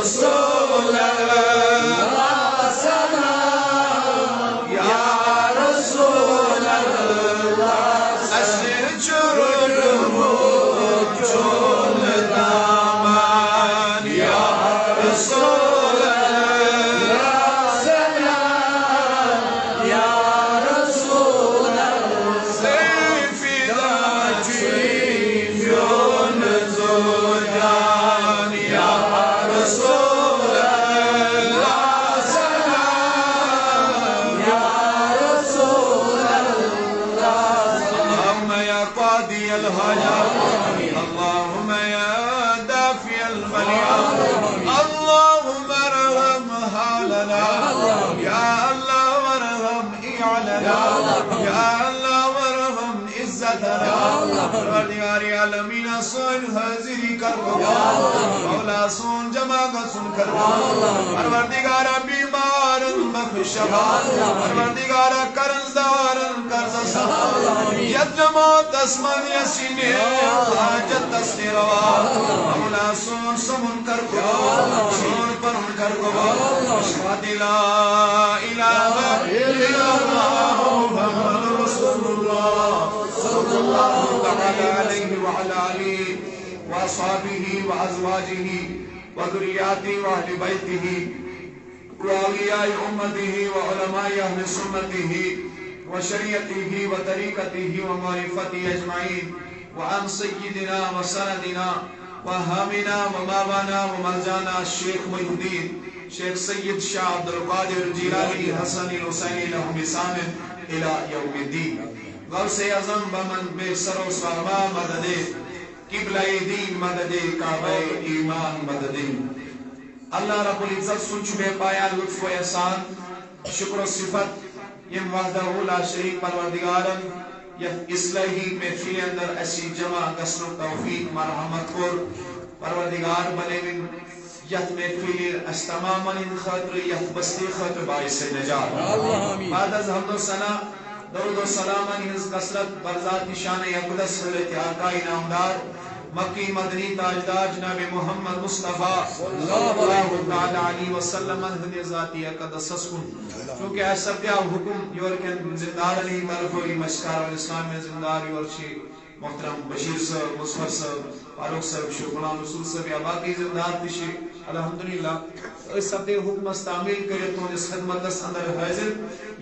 رسول اللہ سلام یا رسول اللہ اسر چرد چون دامان یا رسول اللہ سلام یا رسول اللہ سیفی داجیم یون زوجان یا رسول اللہ سلام یا رسول اللہ اللہم یا قاضی الحاجات اللہم یا دافع البلیات اللہم ارحم حالنا یا اللہ ورحم اعلنا یا اللہ ورحم عزتنا پروردگار عالمین سن حاضری کر مولا سن جماعت سن کر پروردگار بیمار بخش شفا پروردگار قرضدار قرض صفا یت جماعت اسمان یسینے حاجت تسلی روا مولا سن سمن کر سن پرن کر اشہد لا الہ الا اللہ محمد رسول اللہ صلی اللہ تعالی علیہ وعلا آلہ واصحابہ وازواجہ وذریاتہ واہل بیتہ واولیاء امتہ وعلماء اہل سنتہ وشریعتہ وطریقتہ ومعرفتہ اجمعین وعن سیدنا وسندنا وہامنا وماوانا ومرجانا شیخ محی الدین شیخ سید شاہ عبدالقادر جیلانی حسنی حسینی لہم بسان الى یوم الدین غوث اعظم بمن بے سر و سلامہ مدد قبلہ دین مدد کعبہ ایمان مدد اللہ رب العزت سنچ بے پایا لطف و احسان شکر و صفت یم وحدہ لا شریک پروردگارن یت اصلاحی محفل اندر اسی جمع قصر و توفیق مرحمت کر پروردگار بنے من یت محفل استماما ان خاطر یت بستی خاطر باعث نجات بعد از حمد و ثنا درود و سلام انہز کثرت برزات نشان اقدس حضرت آقا نامدار مکی مدنی تاجدار جناب محمد مصطفیٰ صلی اللہ علیہ وسلم انہد ذاتی اقدس سسکن چونکہ ایسا بیا حکم یورکن زندار علی مرفوی مشکار والاسلام میں زندار یورچی محترم بشیر صاحب مصفر صاحب فاروق صاحب شیخ غلام رسول صاحب یا باقی زندار تشی الحمدللہ اس سب دے حکم استعمیل کرے تو اس خدمت اس اندر حاضر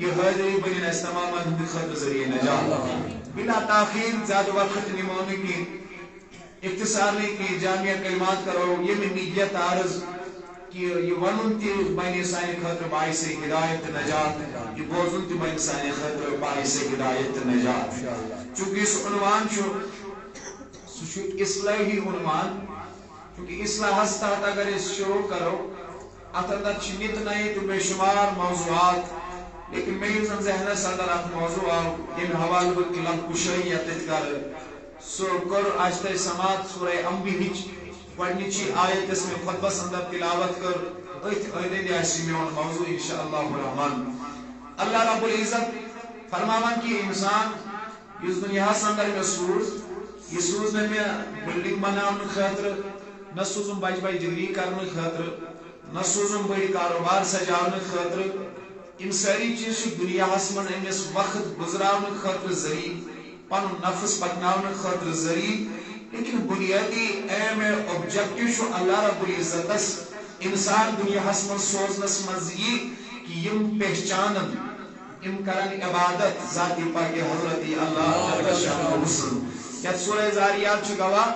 یہ حاضری بنین استمام انتخاب ذریعہ نجات بلا تاخیر زیادہ وقت نمونے کی اختصار نہیں کی جامعہ کلمات کرو یہ میں نیت عارض کہ یہ ونن تی بین سانی خاطر باعث ہدایت نجات یہ بوزن تی بین سانی خاطر باعث ہدایت نجات چونکہ اس عنوان شو اصلاحی عنوان کیونکہ اصلاح ہستات اگر اس شروع کرو اتندر چنیت نہیں تو بے شمار موضوعات لیکن میں یہ ذہن صدر اخ موضوع ان حوال بکلم کشیت کر سو کر آجتہ سماعت سورہ انبیاء گۄڈنِچی آیت اس میں خطبہ اندر تلاوت کر ایدے دیاسی میں موضوع انشاءاللہ الرحمن اللہ رب العزت فرماوان کی انسان اس دنیا اندر میں سوز یہ سوز میں بلڈنگ بنانے خاطر نہ سوزم بج بج ڈگری کرنے خاطر نہ سوزم بڑی کاروبار سجانے خاطر ان ساری چیز دنیا من امس وقت گزرانے خاطر ذریعہ پن نفس پکنانے خاطر ذریعہ لیکن بنیادی ایم اوبجیکٹو شو اللہ رب العزت انسان دنیا من سوزنس مز یہ کہ یم پہچانن یم کرن عبادت ذاتی پاک حضرت اللہ جل شانہ یت سورہ زاریات چھ گواہ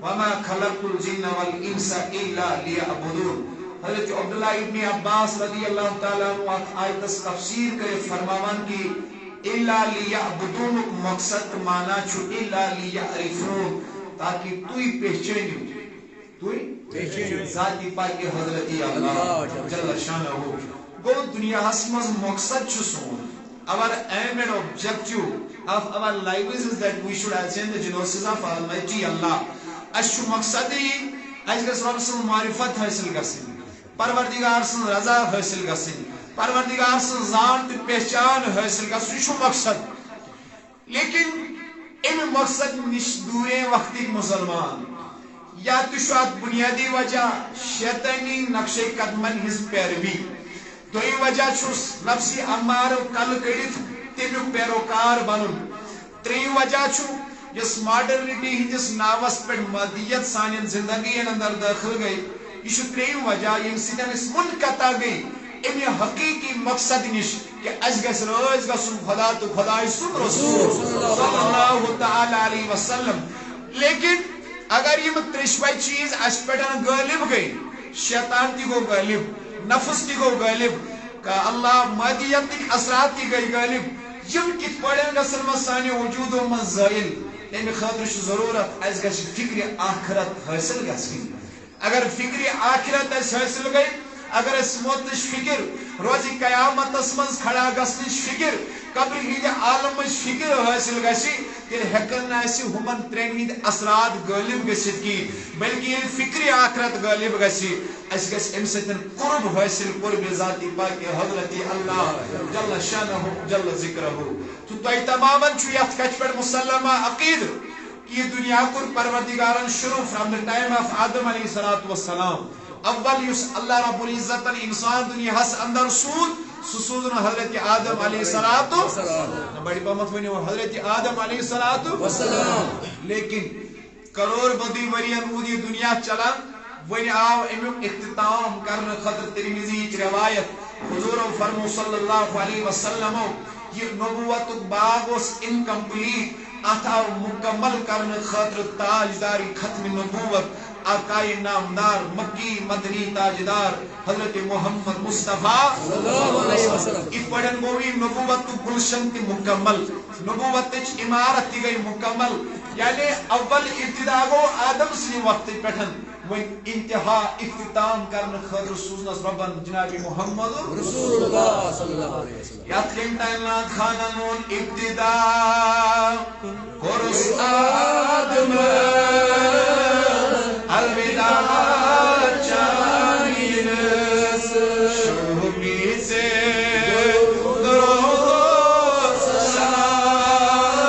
وما خلقت الجن والانس الا ليعبدون حضرت عبداللہ ابن عباس رضی اللہ تعالیٰ عنہ آیت تفسیر کرے فرماوان کی الا ليعبدون مقصد مانا چھو الا ليعرفون تاکہ توی پہچانی ذاتی پاک حضرت اللہ جل شانہ گو دنیا ہسمز مقصد چھو سون our aim and objective of our lives is that we should ascend the genosis of Almighty Allah. Ashu maqsadi ajgas Rabb sun marifat hasil gasin, Parvardigar sun raza hasil gasin, Parvardigar sun zat pehchan hasil gasin. Shu maqsad. Lekin in maqsad nish dure waqti Musalman یا تشوات بنیادی وجہ شیطانی نقش قدمن his پیروی دوی وجہ چھس نفسی امار کل کڑت تمیک پیروکار بنن تریم وجہ چھو یس ماڈرنٹی ہندس ناوس پہ مادیت سان زندگی اندر داخل گئی یہ تریم وجہ یم سن منقطع گئی امی حقیقی مقصد نش کہ اس گس روز گسن خدا تو خدا سن رسول صلی اللہ تعالی علیہ وسلم لیکن اگر یہ ترشوے چیز اس پہ غالب گئی شیطان تی گو غالب نفس تی گو غالب اللہ مادیت کی اثرات تی گئی غالب یم کت پڑھن گسن سانہ وجود و من زائل تمہ خاطر ضرورت اس گژھِ فکر آخرت حاصل گژھٕنۍ اگر فکر آخرت اس حاصل گئی اگر اس موتش فکر روزی قیامتس من کھڑا گژھنٕچ فکر قبر ہند عالمچ فکر حاصل گژھِ تیل ہیکن نہ ہمن ترین ہند اثرات غالب گژھِتھ کی بلکہ ییٚلہِ فکر آخرت غالب گژھِ اس گژھِ امہِ سۭتۍ قرب حاصل قرب ذاتی پاک حضرت اللہ جل شانہ جل ذکرہ تو تۄہہِ تمامن چھُ یتھ کتھِ پٮ۪ٹھ مسلمہ عقید کہ یہ دنیا کور پروردگارن شروع فرام the time of آدم علیہ الصلوۃ والسلام اول یس اللہ رب العزت انسان دنیا ہس اندر سوزن حضرت آدم علیہ الصلوۃ والسلام بڑی پامت ونیو حضرت آدم علیہ الصلوۃ والسلام لیکن کروڑ بدی ورین یہ دنیا چلان ون آو امیک اختتام کرنے خاطر ترمذی روایت حضور فرمو صلی اللہ علیہ وسلم یہ نبوت باغ اس انکمپلیٹ اتھا مکمل کرنے خاطر تاجداری ختم نبوت آقائے نامدار مکی مدنی تاجدار حضرت محمد مصطفیٰ صلی اللہ علیہ وسلم اس پڑھن گوی نبوت گلشن تی مکمل نبوت عمارت تی گئی مکمل یعنی اول ابتدا گو آدم سی وقت پٹھن وہ انتہا اختتام کرنے خاطر سوزنس ربن جناب محمد رسول اللہ صلی اللہ علیہ وسلم یاد کہنا خانون ابتدا قرص آدم الوداع چانینس شومی سے درود سلام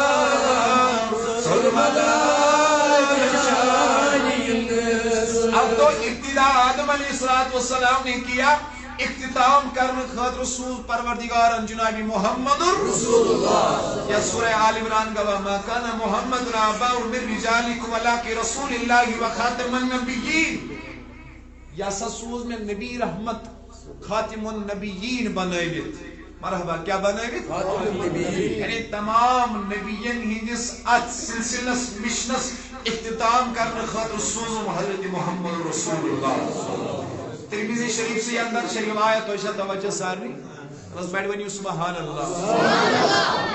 سلمدار چانینس اب تو ابتدا آدم علیہ السلام نے کیا اختتام کرنے خاطر رسول پروردگار جناب محمد رسول اللہ یا سورہ آل عمران کا ما کان محمد ابا من رجالکم ولکن رسول اللہ و خاتم النبیین یا سوز میں نبی رحمت خاتم النبیین بنائیت مرحبا کیا بنائیت خاتم النبیین یعنی تمام نبیین ہندس ات سلسلس مشنس اختتام کرنے خاطر سوز حضرت محمد رسول اللہ ترمذی شریف سے اندر شریف آیت ہوشا توجہ سارنی بس بیٹھ ونیو سبحان اللہ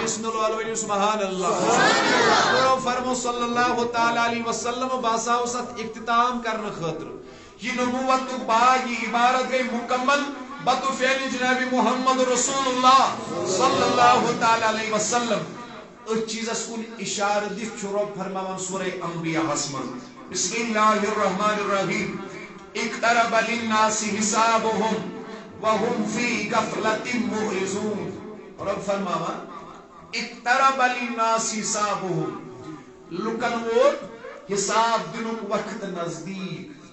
بسم اللہ ونیو سبحان اللہ فرمو صلی اللہ تعالی علیہ وسلم باسا وسط اختتام کرنے خاطر یہ نبوت باغ یہ عبارت گئی مکمل بطو فعل جناب محمد رسول اللہ صلی اللہ تعالی علیہ وسلم اس چیز اس کو اشارہ دیکھ چھو فرماون سورہ انبیاء حسمن بسم اللہ الرحمن الرحیم اقترب للناس حسابهم وهم في غفلة معرضون رب فرماوا اقترب للناس حسابهم لوکن ووت حساب دنک وقت نزدیک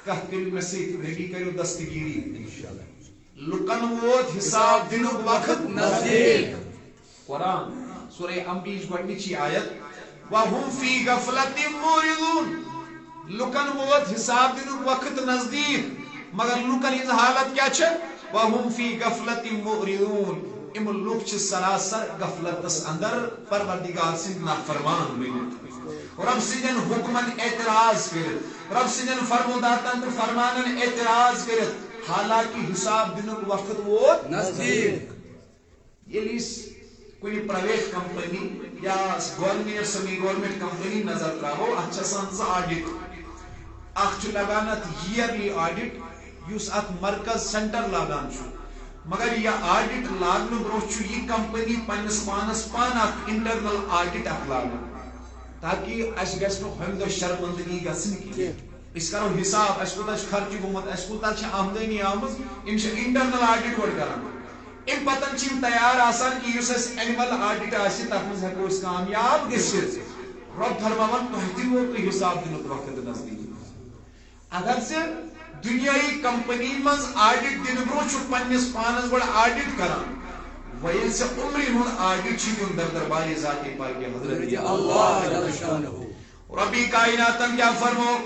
کہہ کریو میں سے ریڈی کریو دستگیری انشاءاللہ لوکن ووت حساب دنک وقت نزدیک قرآن سورہ انبیاء گوڈنچی آیت وهم في غفلة معرضون لکن ووت حساب دن وقت نزدیک مگر لکن ہز حالت کیا چھے وهم فی غفلت معرضون ام لوک چھ سراسر غفلتس اندر پروردگار سند نافرمان بنت رب سندن حکمن اعتراض کرت رب سندن فرموداتن تو فرمانن اعتراض کرت حالانکہ حساب دن وقت ووت نزدیک یہ لیس کوئی پرائیویٹ کمپنی یا گورنمنٹ سمی گورنمنٹ کمپنی نظر تراو اچھا سان سا آڈٹ اخ لگانت ایئرلی آڈٹ یس ات مرکز سینٹر لاگان مگر یہ آڈٹ لاگن برو یہ کمپنی پنس پانس پان اخ انٹرنل آڈٹ اخ لاگن تاکہ اس گژھِ نہٕ ہمہ دۄہ شرمندگی گژھٕنۍ کینٛہہ أسۍ کرو حساب اس کوتاہ خرچ گوٚمُت اس کوتاہ چھِ آمدنی آمٕژ یِم چھِ انٹرنل آڈٹ گۄڈٕ کران ام پتن چھ تیار آسان کہ یس اس اینول آڈٹ آسہِ تتھ منٛز ہٮ۪کو أسۍ کامیاب گٔژھِتھ رب فرماون تۄہہِ دِمو تُہۍ حساب دِنُک وقت نزدیٖک اگر سے دنیای کمپنی مز آڈٹ دن برو چھ پنس پانس گوڑ آڈٹ کران ویل سے عمری ہن آڈٹ چھ دن در دربار ذات پاک حضرت اللہ جل شانہ ربی کائناتن کیا فرمو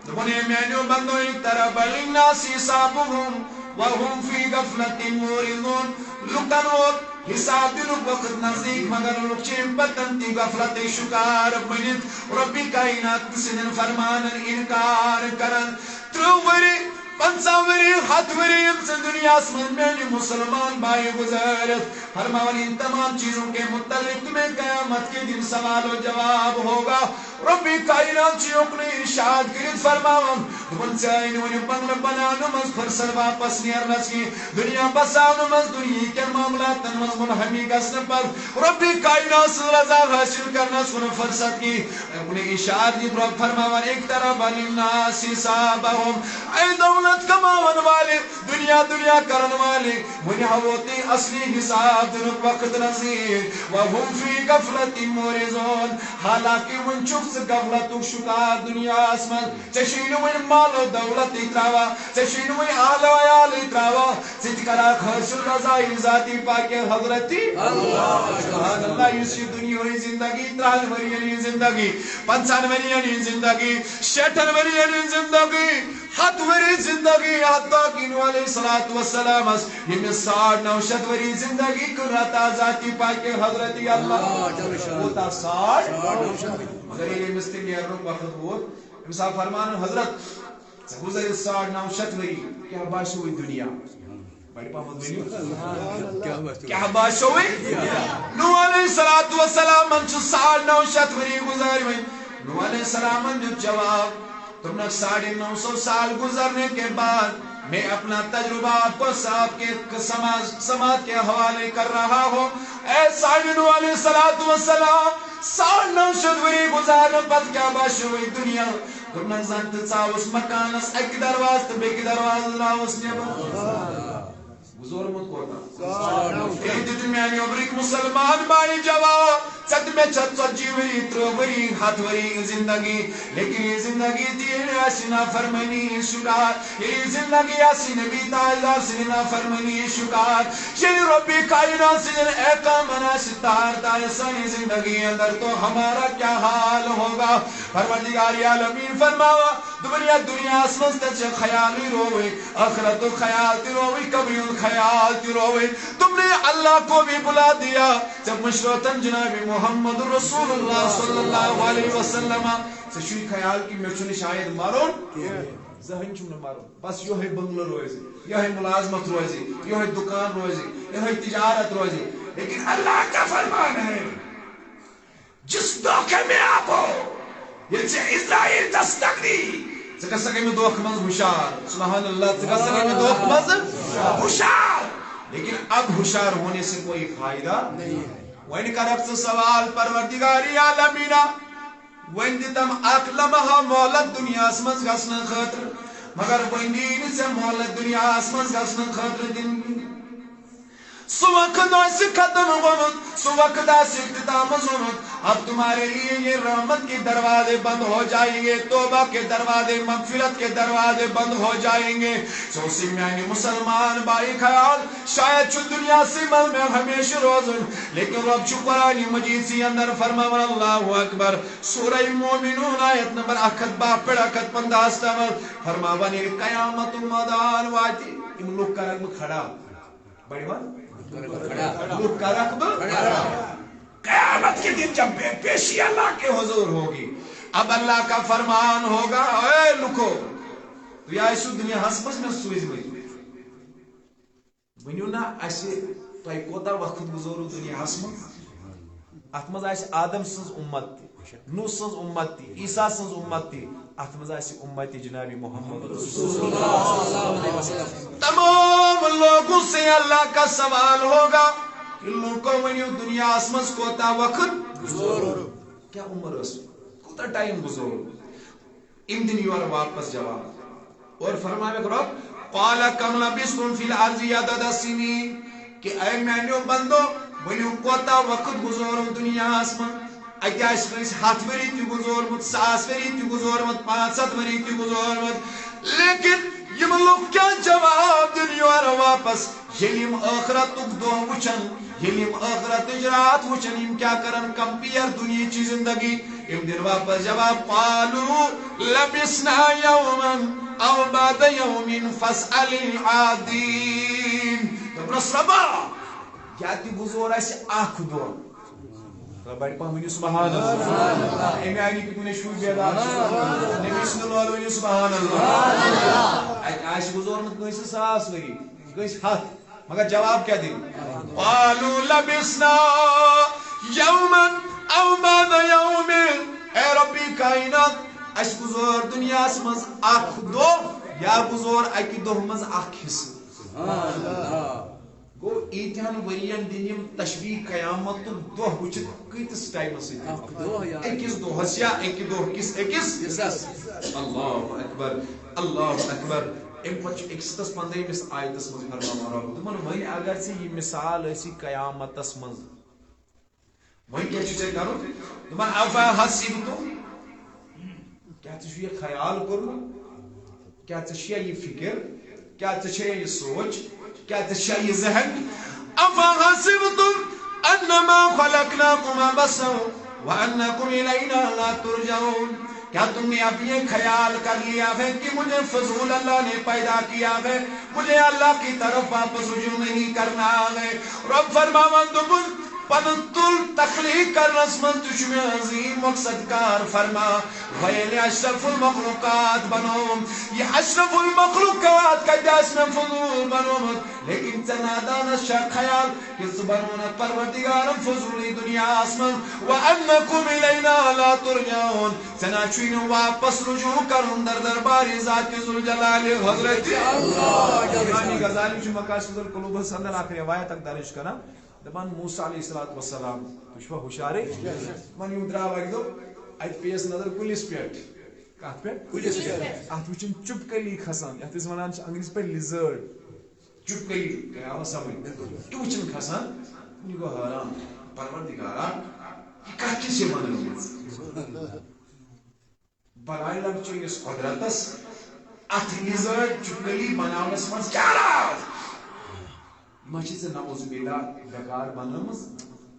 دنے میانو بندو اقترب للناس حسابهم وهم في غفلة معرضون لکن اور حساب دن وقت نزدیک مگر لوگ چیم پتن تی غفلت شکار بنت ربی کائنات سنن فرمان انکار کرن تروری 50 وری 7 وری سے دنیا میں میری مسلمان بھائی گزارت فرمان ان تمام چیزوں کے متعلق تمہیں قیامت کے دن سوال و جواب ہوگا ربی کائنات چیوک نے ارشاد کرد فرماون دن سے آئین ونی بنگل بنانو مز فرسل واپس نیرنس کی دنیا بسانو مز دنیا کے معاملات مز منحمی گسن پر ربی کائنات سے رضا حاصل کرنا سن فرصت کی انہیں ارشاد دی رب فرماون ایک طرح للناس حسابهم اے دولت کماون والے دنیا کرن والے ونی ہوتی اصلی حساب دن وقت نزدیک وهم فی غفلت معرضون حالانکہ من چکس غفلت شکار دنیا اسمن چشینو من مال و دولت اتراوا چشینو من آل و عیال اتراوا ست کرا حاصل رضا ذاتی پاک حضرتی اللہ سبحان اللہ اسی دنیا زندگی 30 وری زندگی 50 وری زندگی 60 وری زندگی 7 وری زندگی حتی کہ نو علیہ الصلوۃ والسلام یہ 960 وری زندگی کرتا ذاتی پاک حضرت اللہ ہوتا 60 مگر یہ مستقبل یاروں وقت وہ مثال فرمان حضرت گزر 960 وری کیا باش ہوئی دنیا بڑی پامد ویڈیو کیا باش ہوئی نو علیہ الصلوۃ والسلام من 960 وری گزار ہوئی نو علیہ السلام نے جواب تم نے 950 سال گزرنے کے بعد میں اپنا تجربہ آپ کو صاحب کے سماعت کے حوالے کر رہا ہوں اے سائن علیہ السلام 960 وری گزارنے پت کیا باش ہوئی دنیا تم نے زنت چاوس مکانس ایک دروازہ تو بیک دروازہ لاوس نیبا بزور مت کوتا ایدی دنیانی عمریک مسلمان بانی جواب چت میں چھت سجی وری تروری 7 وری زندگی لیکن یہ زندگی دیئے آسینا فرمانی شکار یہ زندگی آسین نبی تاجدار سننا فرمانی شکار یہ ربی کائنات سنن ایقا منا ستار تایسانی زندگی اندر تو ہمارا کیا حال ہوگا پروردگار عالمین فرماوا دنیا اسمست چھ خیالی روئے آخرت خیال تی روئے کبھی خیال تی روئے تم نے اللہ کو بھی بلا دیا جب مشروطن جناب محمد رسول اللہ صلی اللہ علیہ وسلم سے شوی خیال کی میں چنی شاید مارون ذہن چون مارون بس یہ ہے بنگلہ روزی یہ ہے ملازمت روزی یہ ہے دکان روزی یہ ہے تجارت روزی لیکن اللہ کا فرمان ہے جس دھوکے میں آپ ہو یہ سے اسرائیل دستک دی ژٕ سکے میں دھوکہ مز ہوشیار سبحان اللہ ژٕ سکے میں دھوکہ مز ہوشیار لیکن اب ہوشیار ہونے سے کوئی فائدہ نہیں ہے وین کرب سوال پروردگاری عالمینا وین دتم اک لمحہ مہلت دنیا مز گژھن خاطر مگر وین دین سے مہلت دنیا مز گژھن خاطر دن سو وقت آس ختم گومت سو وقت آس اختتام زومت اب تمہارے لیے یہ رحمت کے دروازے بند ہو جائیں گے توبہ کے دروازے مغفرت کے دروازے بند ہو جائیں گے سو سمیانی مسلمان بائی خیال شاید چھ دنیا سے مل میں ہمیشہ روزن لیکن رب چھ قرآن مجید سی اندر فرماون اللہ اکبر سورہ مومنون آیت نمبر 1 فرماون قیامت المدان واتی ام لوگ کا رقم کھڑا بڑی بات لوگ کا رقم قیامت کے دن جب پیشی اللہ کے حضور ہوگی اب اللہ کا فرمان ہوگا اے لکھو تو یا ایسو دنیا حسبس میں سوئز میں ونیو نا ایسے تو ای کوتا وقت گزورو دنیا حسب اتمز ایسے آدم سنز امت تی نو سنز امت تی عیسیٰ سنز امت تی اتمز ایسے امت جنابی محمد رسول اللہ تمام لوگوں سے اللہ کا سوال ہوگا کہ لوگوں ونیو دنیا اسمس کوتا وقت گزورو کیا عمر اس کوتا ٹائم گزورو ان دن یور واپس جواب اور فرمائے کہ رب قال کم لبستم فی الارض عدد سنین کہ اے میانیو بندو ونیو کوتا وقت گزورو دنیا اسمن اگیاش 7 وری تی گزورمت 100 وری تی گزورمت 500 وری تی گزورمت لیکن یم لوگ کیا جواب دن یور واپس یلیم آخرت دو وچن یلیم آخرت رات وچن یم کیا کرن کمپیر دنیا چی زندگی یم دن واپس جواب قالوا لبسنا یوما او بعد یوم فاسأل العادین دبرس ربا کیا تی بزور اس آخ دو ربا پہمنی سبحان اللہ امی آگی کتنے شوی بیدار نبی صلی اللہ علیہ سبحان اللہ آش بزور مت کنسی ساس لگی کنسی ہاتھ مگر جواب کیا دی قالوا لبسنا یوما او بعد یوم اے ربی کائنات اش بزور دنیا اسمز اخ دو یا بزور اکی دو مز اخ حصہ گو ایتھان ورین دنیم تشبیح قیامت تو دو وچت کیتس ٹائم سے اکس دو ہسیا ایک دو اکس اللہ اکبر اللہ اکبر ام پچ اکستس پندہمس آیتس مز فرمان رب دمن وۄنۍ اگر ژےٚ یہِ مثال ٲسی قیامتس منٛز وۄنۍ کیٛاہ چھُ ژےٚ کرُن دپان افا حسبتم کیٛاہ ژےٚ چھُ یہِ خیال کوٚرمُت کیٛاہ ژےٚ چھُیا یہِ فکر کیٛاہ ژےٚ چھےٚ یہِ سونٛچ کیا تشاء یہ ذہن افحسبتم انما خلقناكم عبثا وانكم الينا لا ترجعون کیا تم نے اب یہ خیال کر لیا ہے کہ مجھے فضول اللہ نے پیدا کیا ہے مجھے اللہ کی طرف واپس رجوع نہیں کرنا ہے رب فرماوندگن پن تل تخلیق کرنس من تجھ میں عظیم مقصد کار فرما ویل اشرف المخلوقات بنوم یہ اشرف المخلوقات کا جاس میں فضول بنوم لیکن چنادان شک خیال کہ سبحانت پروردگارم فضولی دنیا اسمن وانکم الینا لا ترجعون چنانچین واپس رجوع کرن در دربار ذات ذوالجلال حضرت اللہ غزالی جو مقاصد القلوب سندر آخر روایت تک درج کرنا دپان موسیٰ علیہ السلام تشوا ہوشارے من یوں درا وگدو ات پیس نظر کلس پیٹ کات پیٹ کلس پیٹ ات وچن چپکلی کھسان یت اس ونان انگریزی پہ لیزرڈ چپکلی کیا سمجھ تو وچن کھسان یہ گو حیران پروردگارا یہ کت سے بنومت برائے لگ چیز قدرتس ات لیزرڈ چپکلی بناونس من کیا راز مجھے سے نعوذ باللہ بکار بنامز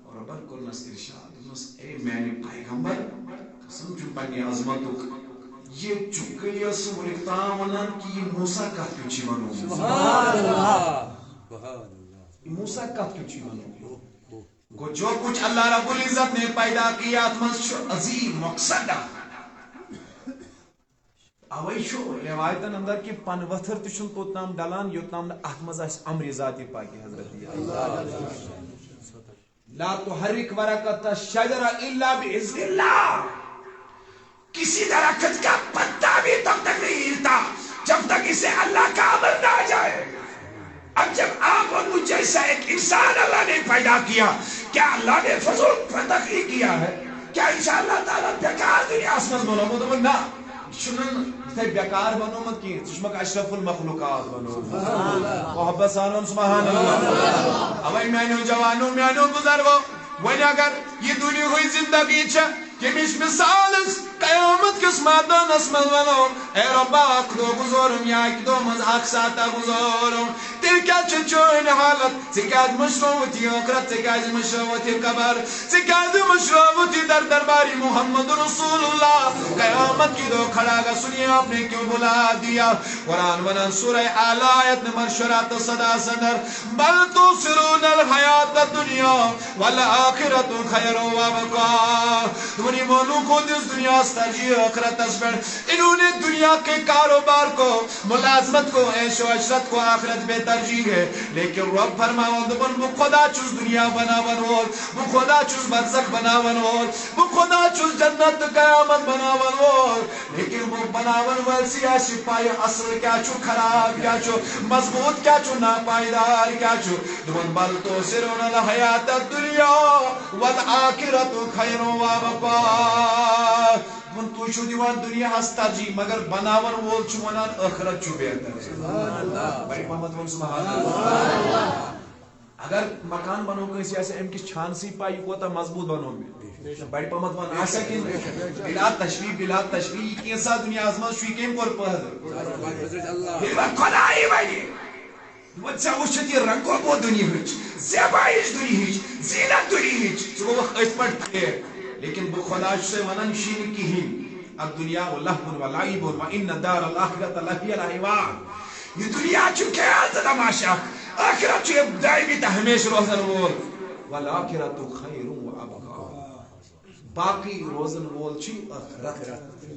اور ربن کرنس ارشاد دنس اے میانی پیغمبر قسم چون پنی عظمتک یہ چکلی سورک تاونن کی یہ موسیٰ کا کچھ بنو سبحان اللہ یہ موسیٰ کا کچھ بنو گو جو کچھ اللہ رب العزت نے پیدا کیا اتمنس عظیم مقصد اوے شو روایتن اندر کہ پن وتھر تشن توتنام ڈلان یوتنام احمد اس امر ذاتی پاکی حضرت لا تحرک ورقۃ الشجر الا باذن اللہ کسی درخت کا پتا بھی تب تک نہیں ہلتا جب تک اسے اللہ کا امر نہ آ جائے اب جب آپ اور مجھ جیسا ایک انسان اللہ نے پیدا کیا کیا اللہ نے فضول پر تخلیق کیا ہے کیا انشاءاللہ تعالیٰ بیکار دنیا آسمان بنو تو نہ شنن تے بیکار بنو مت کی چشمک اشرف المخلوقات بنو محبت سانون سبحان اللہ اوے میانو جوانو میانو بزرگو ون اگر یہ دنیا ہوئی زندگی چھ کہ مش مثال قیامت کس میدان اسمن بنو اے ربا اکھلو گزورم یا ایک دو مز اک ساتا گزورم تیل کیا چچوین حالت سکاد مشروعتی اکرت سکاد مشروعتی قبر سکاد مشروعتی در درباری محمد رسول اللہ قیامت کی دو کھڑا گا سنیے آپ نے کیوں بلا دیا قرآن ونن سورہ آل آیت نمبر شرات صدا صدر بل توسرون الحیات الدنیا والآخرت خیر و ابقا تمہیں مولو کو دس دنیا ترجیح آخرت اسپر انہوں نے دنیا کے کاروبار کو ملازمت کو عیش و عشرت کو آخرت بے ترجیح ہے لیکن رب فرماؤ دبن وہ خدا چوز دنیا بنا ونول وہ خدا چوز برزخ بنا ونول وہ خدا چوز جنت قیامت بنا ونول لیکن وہ بنا ونول سیاسی پائے اصل کیا چو خراب کیا چو مضبوط کیا چو ناپائیدار کیا چو دبن بل تو سرون الحیات الدنیا والآخرت خیر و ابقا من تو شو دیوان دنیا ہستا جی مگر بناون وول چھ ونان آخرت چھ بہتر سبحان اللہ بھائی محمد ون سبحان اللہ اگر مکان بنو کنسی آسہِ امہِ کِس چھانسٕے پاے یہِ کوتاہ مضبوط بنو مےٚ بڑِ پہمت ون آسا کِنہٕ بلا تشریح یہِ کینٛژھا دُنیاہس منٛز چھُ یہِ کٔمۍ کوٚر پٲدٕ ییٚلہِ وۄنۍ خۄدایی وَنہِ وۄنۍ ژےٚ وٕچھِتھ یہِ رنٛگو گوٚو دُنیہٕچ زیبٲیِش دُنیہٕچ زیٖنت دُنیہٕچ ژٕ گوٚوُکھ أتھۍ پٲٹھۍ پھیک لیکن بہٕ خۄدا چھُسے وَنان یہِ چھُے نہٕ کِہیٖنۍ الدُنیا لہوٌ ولعب وإن دار الآخرة لهي الحيوان یہ دنیا چھُ کھیل تہٕ تماشہٕ اکھ ٲخرت چھُ دٲیمی تہٕ ہمیشہٕ روزن وول والآخرة خیر وأبقى باقی روزن وول چھُ ٲخرت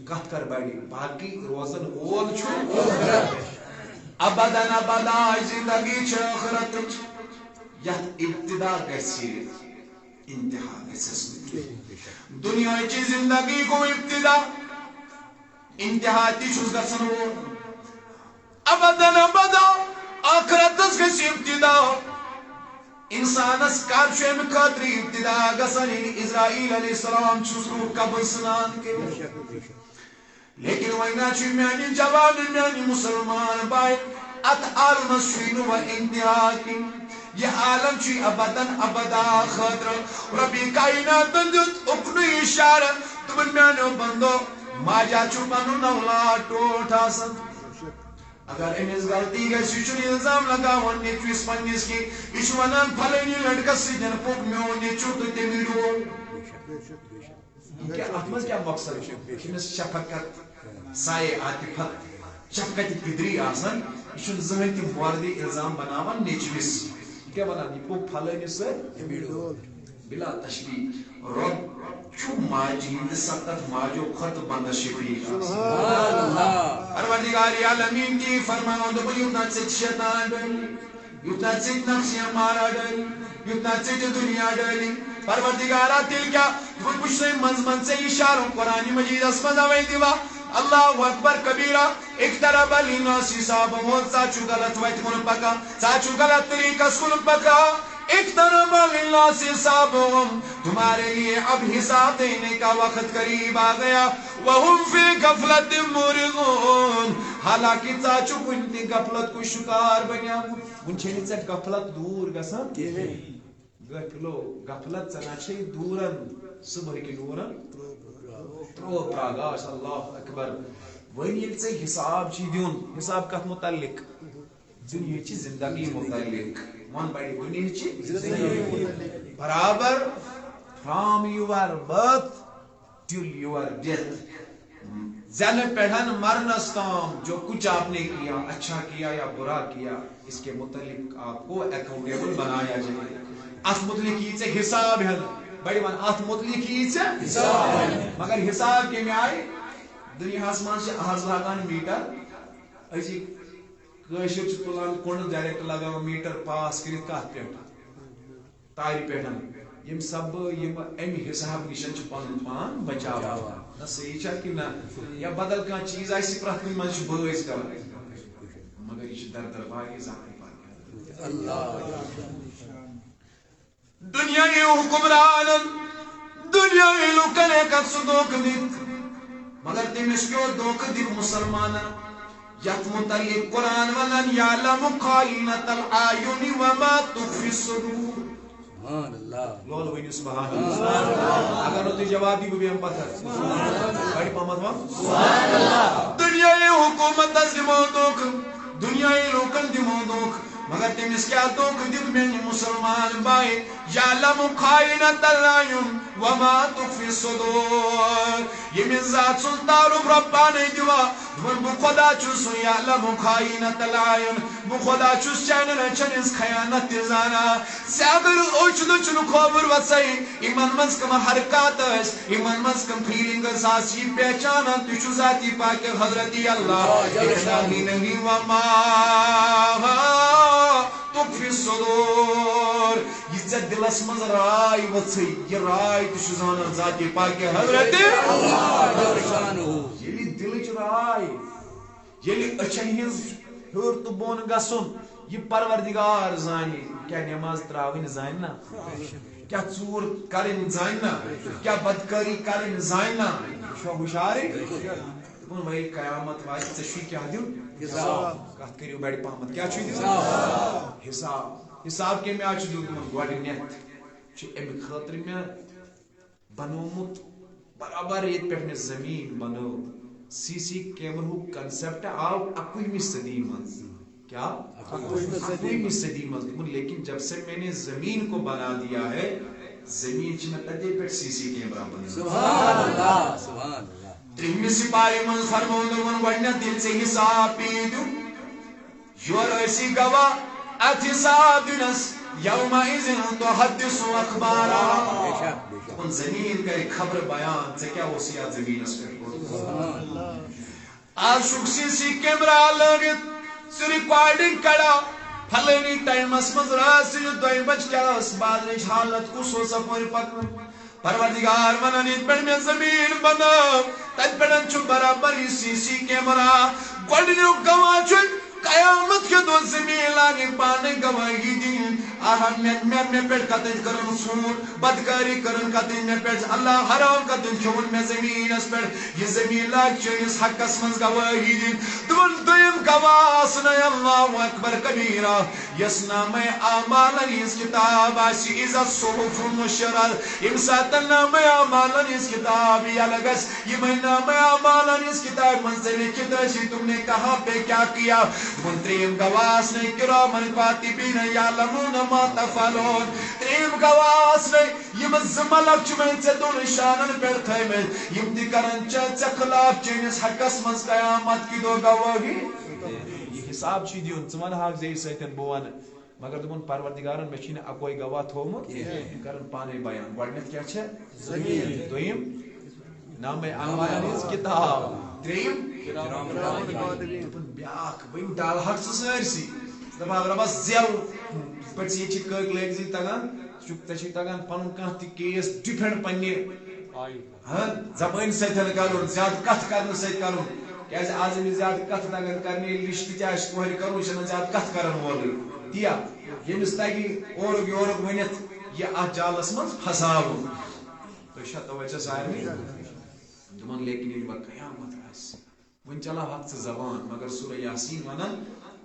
کتھ کر بڑِ باقی روزن وول چھُ ٲخرت ابداً ابدا زندگی چھِ ٲخرتٕچ یتھ ابتدا گژھِ انتہا گژھٮ۪س نہٕ دنیاچہِ زندگی گوٚو ابتدا انتہا تہِ چھُس گژھن وول ابداً ابدا آخرتس گژھِ ابتدا انسانس کر چھُ امہِ خٲطرٕ ابتدا گژھان ییٚلہِ اسرائیل علیہ السلام چھُس روح قبر سنان کٔرِتھ لیکن وۄنۍ چھُ میانہِ جوان میانہِ مسلمان باے اتھ عالمس چھُے نہٕ وۄنۍ انتہا کِہیٖنۍ یہ عالم چھُ ابداً ابدا خٲطرٕ رۄبِ کایناتن دیُت اُکنُے اِشارٕ دوٚپُن میانیو بندو ماجا چھُ پنُن اولاد ٹوٹھ آسان اگر أمِس غلطی گژھِ یہِ چھُنہٕ الزام لگاوان نیٚچوِس پننِس کینٛہہ یہِ چھُ ونان پھلٲنی لڑکس سۭتۍ پوٚک میون نیٚچوٗ تہٕ تٔمۍ ڈول اتھ منٛز کیٛاہ مقصد چھُ أمِس شفقت سایہِ عاطفت شفقت قدری آسان یہِ چھُنہٕ زٕہٕنۍ تہِ موردی الزام بناوان نیٚچوِس یہِ کیٛاہ ونان یہِ پوٚک پھلٲنِس سۭتۍ بلا تشبیہ رۄب چھُ ماجہِ ہٕنٛدِ سخت ماجو کھۄتہٕ بنٛدس شفیق پروردگار عالمیٖن تی فرماوان دوٚپُن یوٗتاہ ژےٚ شیطان ڈٲلی یوٗتاہ ژےٚ نفسیہ مارا ڈٲلی یوٗتاہ ژےٚ تہِ دُنیا ڈٲلی پروردگارا تیٚلہِ کیٛاہ دوٚپُن بہٕ چھُسے منٛزٕ منٛزٕ ژےٚ اِشارٕ قرآنِ مجیٖدس منٛز اوے دِوان اللہ اکبر کبیرہ اقترب للناس حسابهم ژٕ چھُکھ غلط وتہِ کُن پکان ژٕ چھُکھ غلط طریٖقس کُن پکان اقترب للناس حسابهم تمہارے لیے اب حساب دینے کا وقت قریب آ گیا وهم فی غفلت معرضون حالانکہ ژٕ چھُکھ وُنہِ تہِ غفلت کو شکار بنیومُت وُنہِ چھے نہٕ ژےٚ غفلت دوٗر گژھان کِہیٖنۍ غٲفلو غفلت ژٕ نہ چھے دوٗرن صبحٕکہِ نوٗرن ترٛوو پرٛاگاش اللہ اکبر وۄنۍ ییٚلہِ ژےٚ حساب چھی دیُن حساب کتھ متعلق دُنیہچہِ زندگی متعلق ون بڑی دُنیہچہِ برابر from your birth till your death زینہ پٮ۪ٹھ مرنس تام جو کچھ آپ نے کیا اچھا کیا یا برا کیا اس کے متعلق آپ کو اکاؤنٹیبل بنایا جائے ات متعلق یی ژےٚ حساب ہٮ۪نہٕ بڑی ون ات متعلق یی ژےٚ حساب مگر حساب کمہِ آیہِ دُنیاہس منٛز چھِ آز لاگان میٖٹر أزِکۍ کٲشِر چھِ تُلان کوٚنٛڈ ڈایریکٹ لگاوان میٖٹر پاس کٔرِتھ کتھ پٮ۪ٹھ تارِ پٮ۪ٹھ ییٚمہِ سببہٕ یِم امہِ حساب نِش چھِ پنُن پان بچاوان نہ صحیح چھا کِنہٕ نہ یا بدل کانٛہہ چیٖز آسہِ پرٛٮ۪تھ کُنہِ منٛز چھِ بٲز کران مگر یہِ چھِ دردر زانٛہہ دُنیاہی حُکمرانن دُنیاہی لُکن ہٮ۪کن سُہ دھوکہٕ دِتھ مگر تٔمِس پیوٚو دھوکہٕ دِتھ مُسلمانن یتھ متعلق قرآن ونان یعلم خائنۃ الاعین وما تخفی الصدور سبحان اللہ لول ؤنِو سبحان اللہ اگر نہٕ تُہۍ جواب دِیِو بہٕ بیٚہمہٕ پتھر بڑِ پہمت ون سبحان اللہ دُنیاہی حکوٗمتس دِمو دھوکہٕ دُنیاہی لوٗکن دِمو دھوکہٕ مگر تٔمِس کیٛاہ دھوکہٕ دیُت میانہِ مُسلمان بایہِ یعلم خائنۃ الاعین وما تخفی الصدور ییٚمِس ذات سُنٛد تعارُف رۄب پانے دِوان دوٚپُن بہٕ خۄدا چھُس سُہ یعلم خائنۃ الاعین بہٕ خۄدا چھُس چانٮ۪ن أچھن ہٕنٛز خیانت تہِ زانان ژےٚ اگر أچھ دٔچھُن کھووُر وژھے یِمن منٛز کٕم حرکات ٲسۍ یِمن منٛز کٕم فیٖلِنٛگٕس آسہٕ یہِ پہچانان تُہۍ چھُو ذاتی پاکہِ حضرت اللہ وما تخفی الصدور یہ ژےٚ دلس منٛز راے ؤژھٕے یہِ راے تہِ چھُ زانان ذاتی پاکہِ حضرت ییٚلہِ دلٕچ راے ییٚلہِ أچھن ہٕنٛز ہیوٚر تہٕ بۄن گژھُن یہِ پروردگار زانہِ کیٛاہ نٮ۪ماز ترٛاوٕنۍ زانہِ نا کیٛاہ ژوٗر کرٕنۍ زانہِ نا کیٛاہ بدکٲری کرٕنۍ زانہِ نا یہِ چھُوا ہُشارٕے دوٚپُن وۄنۍ قیامت واتہِ ژےٚ چھُے کیٛاہ دیُن حساب کتھ کٔرِو بڑِ پہمت کیٛاہ چھُے دیُن حساب حساب کے میں گۄڈنیٚتھ چھُ اَمہِ خٲطرٕ مےٚ بنومُت برابر ییٚتہِ پٮ۪ٹھ مےٚ زٔمیٖن بنٲو سی سی کیمرہُک کنسیپٹ آو 21ویں صدی منٛز کیا 21ویں صدی منٛز دوٚپُن لیکن جب سے میں نے زمین کو بنا دیا ہے زمین چھِ مےٚ تتے پٮ۪ٹھ سی سی کیمرہ بنٲومٕژ سبحان اللہ سبحان اللہ 3مہِ سپارِ منٛز فرموو دوٚپُن گۄڈنیٚتھ ییٚلہِ ژےٚ حساب پیٚیہِ دیُن یورٕ ٲسی گواہ اتھ حساب دِنس یومئذ تحدث اخبارا دوٚپُن زمین کرِ خبر بیان ژےٚ کیٛاہ اوس یتھ زمیٖنس پٮ۪ٹھ کوٚرمُت آز چھُکھ سی سی کیمرہ لٲگِتھ ژٕ رِکارڈِنگ کڑان فلٲنی ٹایمس منٛز راتھ 2 بجہِ کیٛاہ ٲس بازرٕچ حالت کُس اوس اپٲرۍ پکنُن پروردگار ونان ییٚتہِ پٮ۪ٹھ مےٚ زمیٖن بنٲو تتہِ پٮ۪ٹھ چھُ برابر یہِ سی سی کیمرہ گۄڈٕنیُک گواہ چھُ قیامت کے دو زمین لاگے پانے گواہی دین میں پیٹ کتن کرن سون بدکاری کرن کتن میں پیٹ اللہ حرام کتن کھون میں زمین اس پیٹ یہ زمین لاگ چینس حقس منز گواہی دین دون دویم گواہ اسنا اللہ اکبر کبیرہ یس نام اعمال اس کتاب اسی از الصحف المشرد امسات نام اعمال اس کتاب یا لگس یہ میں نام اعمال اس کتاب منز لکھت ہے تم نے کہاں پہ کیا کیا تریم گواس نے کرامن کاتبین یعلمون ما تفعلون تریم گواس نے یم زملک چمن سے دون شانن پر تھیمن یم دی کرن چ خلاف چینس حقس منز قیامت کی دو گواہی یہ حساب چھ دیون ژمن حق زے سیتن بوان مگر دمن پروردگارن میں چھن اکوئی گواہ تھومت کرن پانے بیان گڈنت کیا چھ زمین دویم نام اعمال اس کتاب تریم بیاکھ ون ڈال حق سرسی دپان ربس زیو پہ یہ کٔرک لٲگۍ تگان ژےٚ تگان پنُن کانٛہہ تہِ کیس ڈِفینڈ پننہِ زبٲنۍ سۭتۍ کرُن زیادٕ کتھ کرنہٕ سۭتۍ کرُن کیازِ آز أمِس زیادٕ کتھ تگان کرنہِ ییٚلہِ رِشتہٕ تہِ آسہِ کورِ کرُن یہِ چھنہٕ زیادٕ کتھ کران وولٕے تیا ییٚمِس تگہِ اورُک یورُک ؤنِتھ یہِ اتھ جالس منٛز پھساوُن تُہۍ چھا توجہ سارنٕے دپان لیکن ییٚلہِ وۄنۍ قیامت آسہِ وۄنۍ چلا وقت زبان مگر سورہ یاسین ونان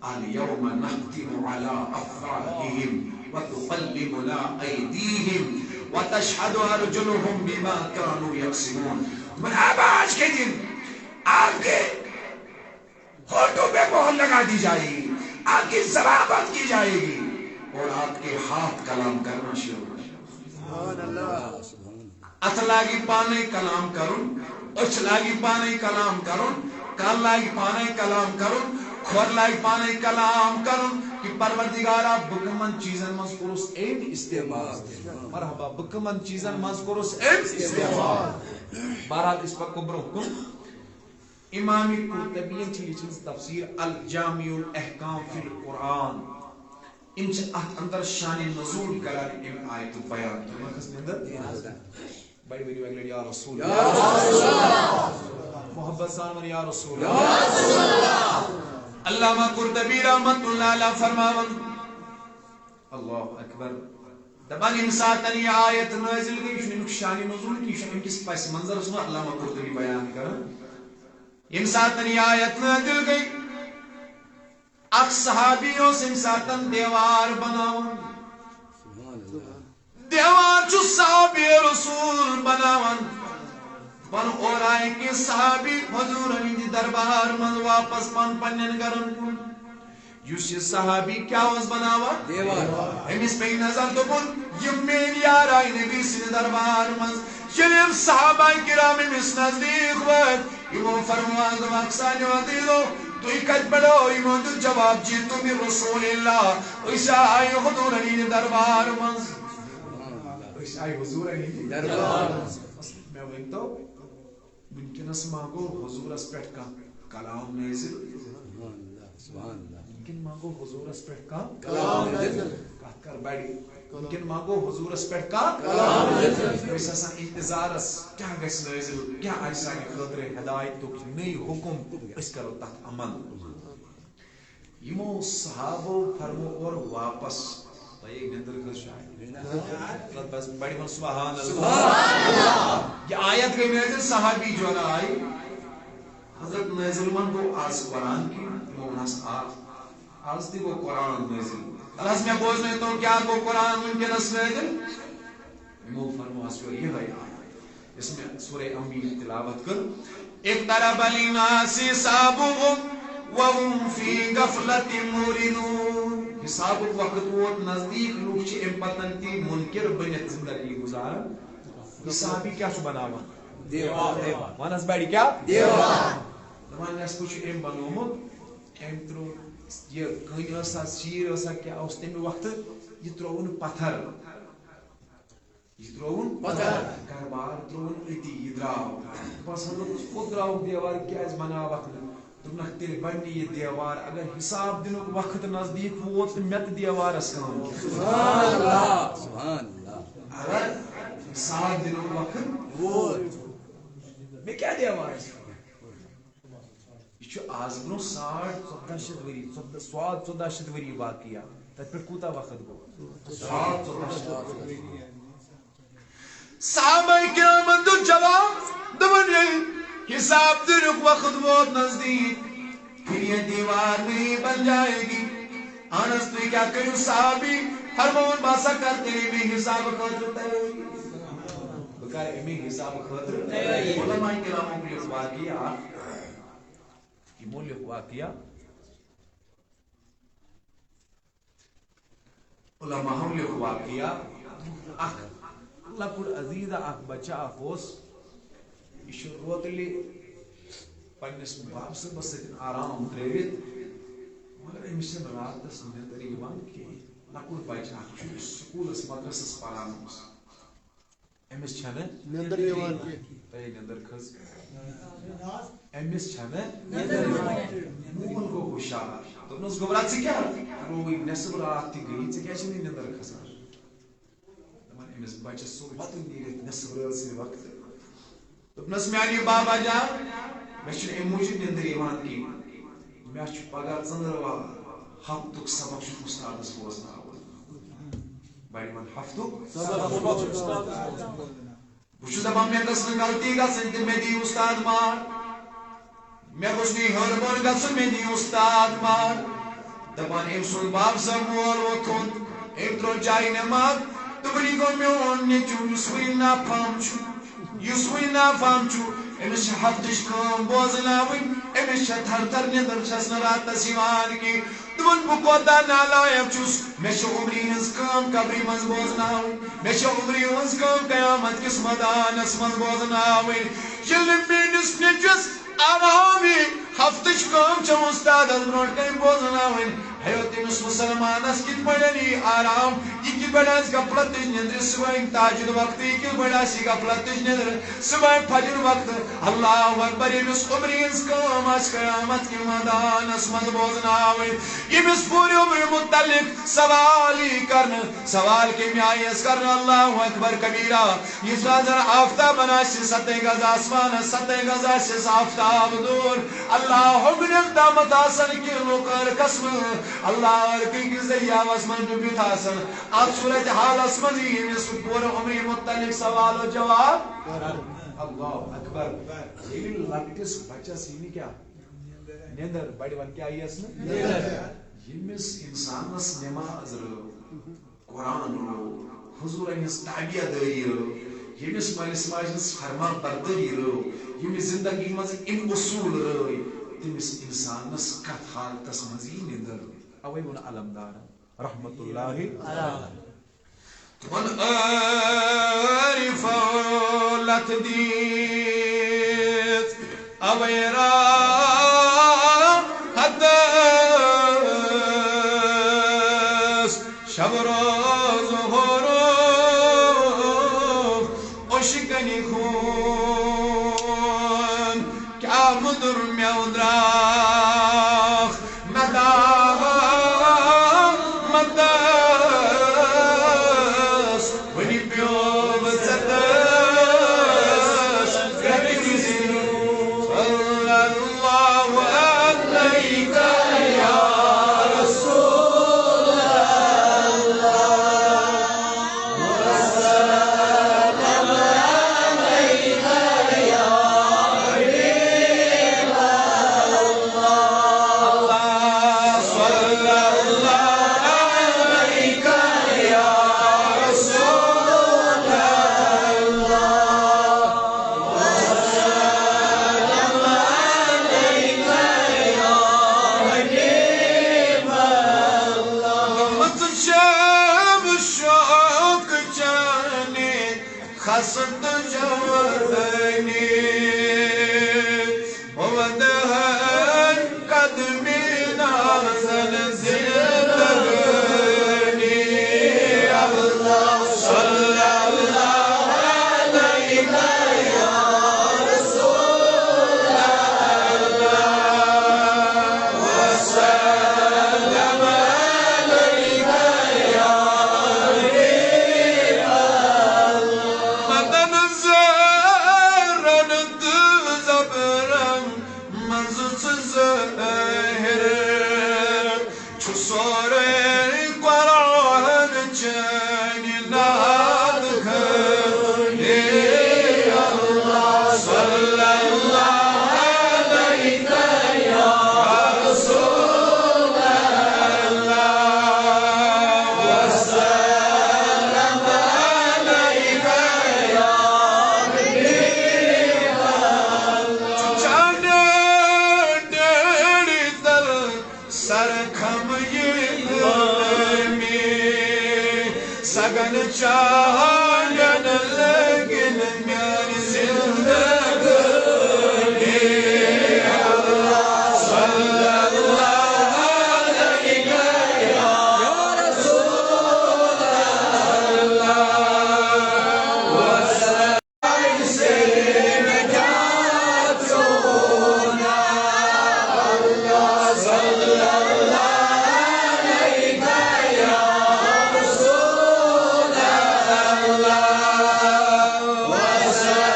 اليوم نختم على افواههم وتكلمنا ايديهم وتشهد ارجلهم بما كانوا يكسبون من اب آج کے دن آپ کے ہونٹوں پہ مہر لگا دی جائے گی آپ کی ضرابت کی جائے گی اور آپ کے ہاتھ کلام کرنا شروع سبحان اللہ اتھ لاگی پانے کلام کرن اچھ لاگی پانے کلام کرن کال لاگی پانے کلام کرن کھور لاگی پانے کلام کرن کہ پروردگارا بکمن چیزن مز کرس ایم استعمال مرحبا بکمن چیزن مز کرس ایم استعمال بہرحال اس پر کبر حکم امام قرطبی چھ لکھمژ تفسیر الجامع الاحکام فی القرآن ام چھ اتھ اندر شان نزول کران ام آیت بیان تمکس اندر بڑی بڑی وگلے یا رسول اللہ محبت سان یا رسول اللہ علامہ قرطبی رحمت اللہ علیہ فرماون اللہ اکبر دبان انساتن یہ آیت نازل گئی شنک شان نزول کی شن کس پس منظر اس میں علامہ قرطبی بیان کرن انساتن یہ آیت نازل گئی اک صحابیوں سے انساتن دیوار بناون دیوار جو صحابی رسول بناون پن اور آئے کہ صحابی حضور علی دربار من واپس پنن گرن کن یس یہ صحابی کیا اس بناوا دیوار امس پہ نظر دبن یم میری یار آئی نبی سن دربار من یلیم صحابہ کرام امس نزدیک وقت امو فرمان دو اقسان وزیدو تو ہی کج پڑھو امو دو جواب جیتو میں رسول اللہ ایسا آئی حضور علی دربار من ایسا آئی حضور علی دربار میں وقتو ممکنس مانگو حضور اس پیٹھ کا کلام نازل ممکن مانگو حضور اس پیٹھ کا کلام نازل کہت کر بڑی ممکن مانگو حضور اس پیٹھ کا کلام نازل اس اسا انتظار اس کیا گس نازل کیا ایسا خاطر ہدایت تو نئی حکم اس کرو تحت عمل یمو صحابو فرمو اور واپس ایک نندر کر شاید بس بڑی من سبحان اللہ یہ آیت گئی نازل صحابی جو نہ آئی حضرت نازل من کو آز قرآن کی مونس آج تی گو قرآن نازل اللہ میں بوزنے تو کیا گو قرآن ونکس نازل امو فرماس جو یہ ہے اس میں سورہ انبیاء تلاوت کر اقترب للناس حسابهم وهم في غفلة معرضون حساب وقت ووت نزدیک لوگ چھ ام پتن تی منکر بنت زندگی گزارن حسابی کیا چھ بناوان دیوار ونس بڑی کیا دیوار دپان اس کچھ ام بنومت ام ترو یہ کن ٲسا شیٖر ٲسا کیا اوس تمہِ وقتہٕ یہِ ترٛووُن پتھر یہ ترٛووُن پتھر کاربار ترٛووُن أتی یہِ درٛاو بس دوٚپُس کوٚت درٛاوُکھ دیوار کیٛازِ بناوکھ نہٕ دوٚپنکھ تیٚلہِ بنہِ یہِ دیوار اگر حساب دِنُک وقت نزدیٖک ووت تہٕ مےٚ تہٕ دیوارس کٲم اگر حساب دِنُک وقت ووت مےٚ کیٛاہ دیوارس یہ آز برو 1400 ؤری 1400 ؤری واقعہ تتھ پہ کوتا وقت گو صحابہ کرام دو جواب دبن حساب دنک وقت ووت نزدیک پھر یہ دیوار نہیں بن جائے گی انس تو کیا کرو صحابی فرمون باسا کرتے میں حساب خاطر تیاری بکار میں حساب خاطر علماء کرام کو یہ واقعہ مولک واقعہ علماء مولک واقعہ اخ لکڑ عزیز اخ بچہ اخ اس یہ روتلی پنس باب صبح سن آرام تروت مگر امس راتس نندر یوان کہین لکڑ بچہ اخ سکولس مدرسس پران امس چھنہ نندر یوان تہ نندر کھس امس چھنہ مول گو ہوشیار دوپنس گوبرا ژٕ کیٛاہ روی نصف رات تہِ گٔیی ژےٚ کیٛازِ چھے نہٕ نندر کھسان دپان أمِس بچس سورُے پتہٕ نیٖرِتھ نصف رٲژ سٕنٛدِ وقتہٕ دوپنس میانہِ بابا جان مےٚ چھُنہٕ امہِ موٗجوٗب نندر یِوان کینٛہہ مےٚ چھُ پگاہ ژٔنٛدٕروار ہفتُک سبق چھُ اُستادس بوزناوُن بڑِ ون ہفتُک سبق بہٕ چھُس دپان مےٚ گٔژھ نہٕ غلطی گژھٕنۍ تہٕ مےٚ دِیِو اُستاد مار مےٚ گوٚژھ نہٕ ہیوٚر بۄن گژھُن مےٚ دِیِو اُستاد مار دپان أمۍ سُنٛد باب صٲب مول ووتھُن أمۍ ترٛوو جایہِ نٮ۪ماز تہٕ وٕنی گوٚو میون نیٚچوٗ یُس وٕنہِ نافام چھُ أمِس چھِ ہفتٕچ کٲم بوزناوٕنۍ أمِس چھےٚ تھر تھر نِندٕر چھس نہٕ راتس یِوان کینٛہہ دوٚپُن بہٕ کوتاہ نالایق چھُس مےٚ چھِ عمری ہٕنٛز کٲم قبرِ منٛز بوزناوٕنۍ مےٚ چھِ عمری ہٕنٛز کٲم قیامت کِس مٲدانس منٛز بوزناوٕنۍ ییٚلہِ نہٕ میٲنِس نیٚچوِس آرام یی ہفتٕچ کٲم چھےٚ اُستادس برونٛٹھ کَنۍ بوزناوٕنۍ ہیو تٔمِس مُسلمانس کِتھ پٲٹھۍ یی آرام یہِ کِتھ پٲٹھۍ آسہِ غفلتٕچ نِندرِ صُبحٲے تاجُد وقتہٕ یہِ کِتھ پٲٹھۍ آسہِ غفلتٕچ نِندر صُبحٲے فجر وقتہٕ اللہ اکبر ییٚمِس عمرِ ہٕنٛز کٲم آسہِ قیامت کہِ مٲدانس منٛز بوزناوٕنۍ ییٚمِس پوٗرٕ عمرِ مُتعلق سوال یی کرنہٕ سوال کَمہِ آیہِ آسہِ کرنہٕ اللہ اکبر کبیٖرا یُس زن آفتابن آسہِ 7 گز آسمانس 7 گز آسٮ۪س آفتاب دوٗر اللہ اقدامت آسن کہِ لُکر قسمہٕ اللہ کِس دریاوس منٛز ڈُبِتھ آسن اتھ صورت حالس منٛز یی ییٚمِس پوٗرٕ عمرِ مُتعلق سوال و جواب اللہ اکبر ییٚلہِ لۄکٹِس بچس یی نہٕ کیٛاہ نِندر بڑِ ون کیٛاہ یِیَس نہٕ ییٚمِس انسانس نٮ۪ماز رٲو قرآن رٲو حضوٗر أمِس تابعدٲری رٲو ییٚمِس مٲلِس ماجہِ ہٕنٛز فرما بردٲری رٲو ییٚمِس زندگی منٛز اِم اصوٗل رٲوۍ تٔمِس انسانس کتھ حالتس منٛز یی نِندر اوے ووٚن علمدار رحمت اللہ تمن عارف لت دِژ اوے راحت شب روز غروب اشکنی خون کیا مدر میو دراخ مداغ مدس ونی پیوب زدس گرمی صلی اللہ علیہ یا رسول اللہ وسلم علیہ حسد جوانی ودهن قدمی نازل زندگانی اللہ صلی اللہ علیہ یا رسول اللہ وسلم علیہ یا حبیب اللہ مدن زرن زبرم مزس زہر چھسورے قرآن چین ناد گھنے اللہ صلی اللہ علیہ یا رسول اللہ وسلم علیہ یا حبیب اللہ چانے ڈیڑی در سرکھم یہ سگن چاہن لگن میری زندگی اللہ صلی اللہ علیہ یا رسول اللہ وسلم سے نجات چونا اللہ صلی اللہ علیہ یا رسول اللہ وسلم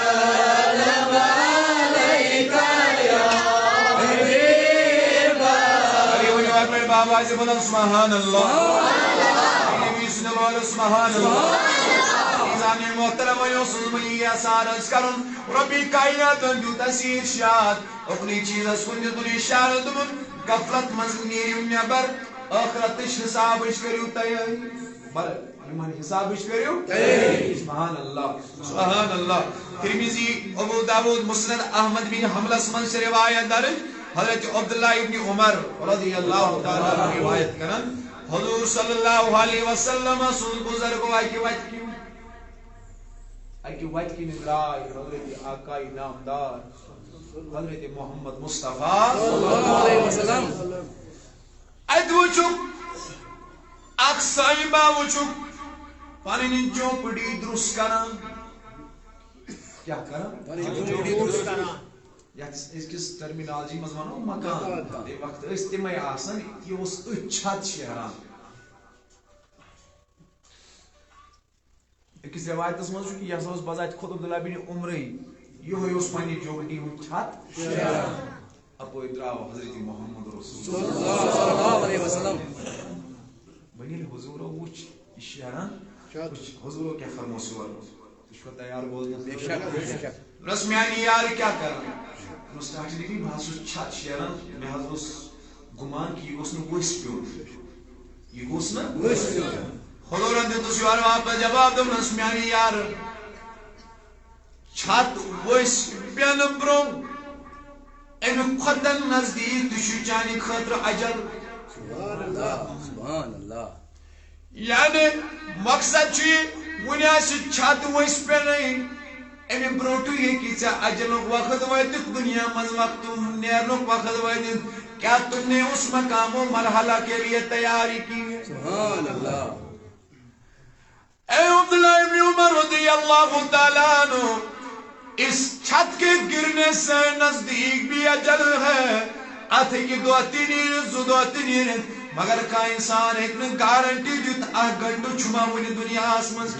علیہ یا حبیب اللہ بابا سے بولن سبحان اللہ سبحان اللہ میزان محترم یوسف ملی آثار از کرن ربی کائنات جو تسیر شاد اپنی چیز از کن دنی شاد دمن غفلت مزنیریم نبر آخرتش حسابش کریو تیاری بر ایمان حسابش کریو تیاری سبحان اللہ سبحان اللہ ترمیزی ابو داود مسند احمد بن حنبل من سے روایت درج حضرت عبداللہ ابن عمر رضی اللہ تعالی عنہ روایت کرن حضور صلی اللہ علیہ وسلم سن بزرگ وائی کی وجہ کی نگرائی حضرت آقائی نامدار حضرت محمد مصطفیٰ صلی اللہ علیہ وسلم ادو چک اقصائی باو چک پانین چوپڑی درست کرنا کیا کرنا پانین چوپڑی درست کرنا اس کس ٹرمینالوجی مزمانو مکان دے وقت استماعی آسان یہ اس اچھت شہران ایکس روایت اس مزو کہ یہ سوز بزایت خود عبداللہ بن عمری یہ ہوئی اس پانی جوگٹی ہوں چھت شہران اپو ادراو حضرت محمد رسول اللہ صلی اللہ علیہ وسلم بنیل حضور وچ شہران حضور کیا فرموسی ورموس اس کو تیار بولنا رسمیانی یار کیا کرنا نوستاٹی دیکھنی بھاسو چھت شیران میں حضرت گمان کی یہ گوسن ویس پیون یہ گوسن ویس پیون حضوران دیتو سیوار واپس جواب دو رسمیانی یار چھت ویس پیون برون این خودن نزدیک دشو چانی خطر عجل سبحان اللہ سبحان اللہ یعنی مقصد چی ونیا سے چھت ویس پیون امی بروٹو یہ کیسا اجلوک وقت وائدت دنیا مز وقت نیرنوک وقت وائدت کیا تم نے اس مقام و مرحلہ کے لیے تیاری کی ہے سبحان اللہ اے عبداللہ ابن عمر رضی اللہ تعالیٰ عنہ اس چھت کے گرنے سے نزدیک بھی اجل ہے آتے کی دعاتی نیرن مگر کا انسان ایک نے گارنٹی دیت 8 گھنٹو چھما ہوئی دنیا آسمانس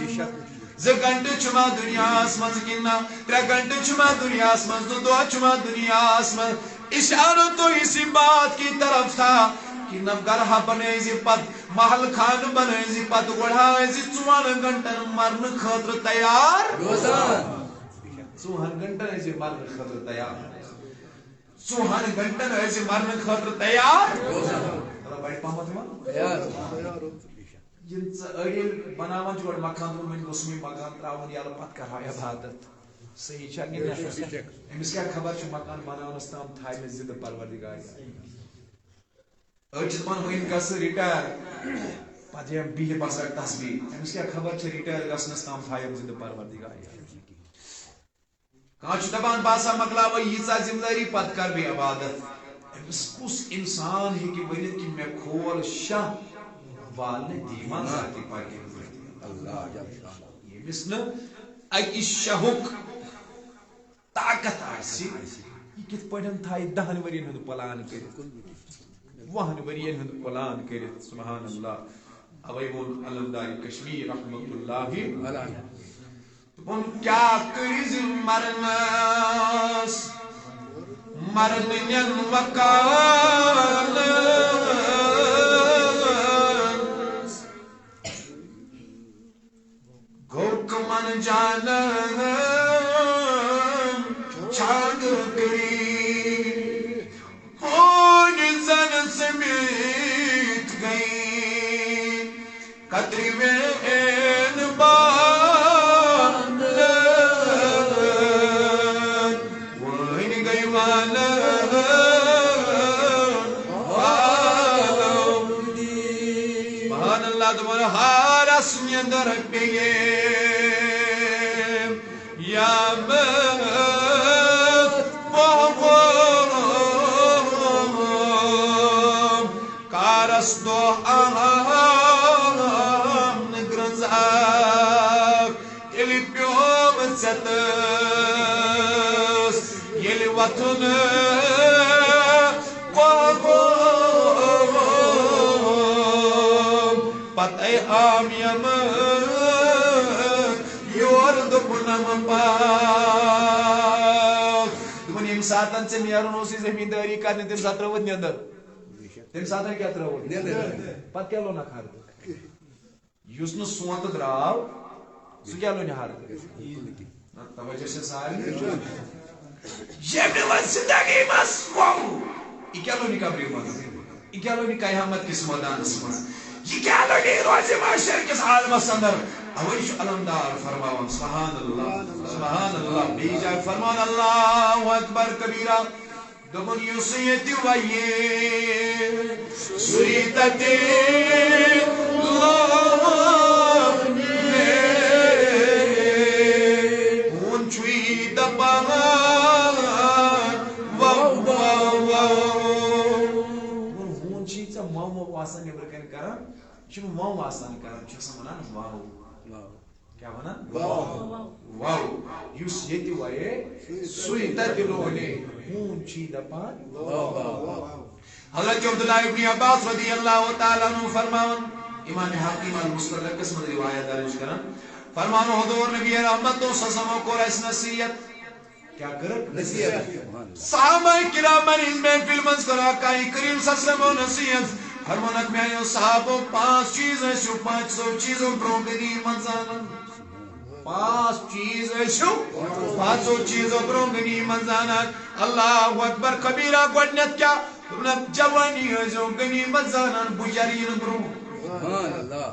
زٕ گھنٹے چھما دنیا آسمان کنا 3 گھنٹے چھما دنیا آسمان 2 چھما دنیا آسمان اشارہ تو اسی بات کی طرف تھا کہ نمگرہ بنے زی پت محل خان بنے زی پت گڑھا زی 4 گھنٹن مرن خطر تیار 4 گھنٹن زی مرن خطر تیار 4 گھنٹن زی مرن خطر تیار بڑی پامت ہوا جنس ایل بناوان جوڑ مکان دون من گسمی مکان تراون یال پت کرا عبادت صحیح چھا کہ امس کیا خبر چھ مکان بناون استام تھائی میں زندہ پروردگار اچ من ہوین گس ریٹائر پتہ یم بِہہِ بسر تسبیح أمِس کیٛاہ خبر چھِ رِٹایَر گژھنَس تام تھایم زِندٕ پروردِگار کانٛہہ چھُ دپان بہٕ ہسا مۄکلاوٕ ییٖژاہ ذمہٕ دٲری پتہٕ کر بہٕ عبادت أمِس کُس اِنسان ہیٚکہِ ؤنِتھ کہِ مےٚ کھول شاہ والنہِ دیٖوان ذاتِ پاکہِ ییٚمِس نہٕ اَکہِ شاہُک طاقت آسہِ یہِ کِتھ پٲٹھۍ تھایہِ 10 ؤرین ہُنٛد پلان کٔرِتھ 20 ؤرین ہُنٛد پلان کٔرِتھ سبحان اللہ اوے ووٚن علمدارِ کشمیٖر رحمتہ اللہ دوٚپُن کیٛاہ کٔرِزِ مرنس مرنِین وکالہٕ گوٚو کٕمن جانن چھانٛڈ کٔرِتھ ہوٗنۍ زن سٔمِتھ گٔے کترِوین بانہٕ وٲنۍ گٔے والہٕ سبحان اللہ دوٚپُن ہارس نیٚنٛدٕر پیٚیے کارس دۄہ نگرنز ییٚلہِ پیوم ژےٚ تس ییٚلہِ وتھُن پتہٕ آم یم یور دوٚپُنم پاک دوٚپُن ییٚمہِ ساتہٕ ژےٚ نیرُن اوسُے زٔمیٖندٲری کرنہِ تمہِ ساتہٕ ترٲوٕتھ نیٚنٛدٕر تمہِ ساتہٕ کیٛاہ ترٲوٕتھ پتہٕ کیٛاہ لونکھ ہردٕ یُس نہٕ سونتہٕ درٛاو سُہ کیٛاہ لونہِ ہردٕ توجہ چھا سارنٕے ییٚمہِ وۄنۍ زندگی منٛز گوٚو یہِ کیٛاہ لونہِ قبرِ منٛز یہِ کیٛاہ لونہِ قیامت کِس مٲدانس منٛز یہِ کیٛاہ لونہِ روزِ محشر کِس عالمس اندر اوے چھُ علمدار فرماوان سبحان اللہ بیٚیہِ جایہِ فرمان اللہ اکبر کبیرہ دوٚپُن یُس ییٚتہِ وَیہِ سُے تَتہِ لونہِ ہوٗن چھُے دپان ہوٗن چھُے ژےٚ مو آسان نیٚبرٕ کَنہِ کران یہِ چھُنہٕ مو آسان کران یہِ چھُ آسان وَنان واو کیٛاہ وَنان واو یُس ییٚتہِ وَیے سُے تَتہِ لونہِ ہوٗن چھُے دپان حضرت عبداللہ ابن عباس رضی اللہ تعالیٰ عنہ فرماون امام حاکم المستدرکس منٛز روایت درج کران فرمان حضور نبی رحمت صلی کوٚر اَسہِ نصیحت کیٛاہ کٔرٕکھ نصیحت صحابہ کرامن ہٕنٛز محفل منٛز کٔر آقائے کریم صلی اللہ علیہ وسلم نصیحت فرمونکھ میانیو صحابو 5 چیز ٲسِو 5 چیٖزو برٛونٛہہ غنیٖمت زانان 5 چیٖز ٲسِو 5 چیٖزو برٛونٛہہ غنیٖمت زانان اللہ اکبر کبیرہ گۄڈٕنیٚتھ کیٛاہ دوٚپنکھ جوانی ٲسۍزیو غنیٖمت زانان بُجر یِنہٕ برٛونٛہہ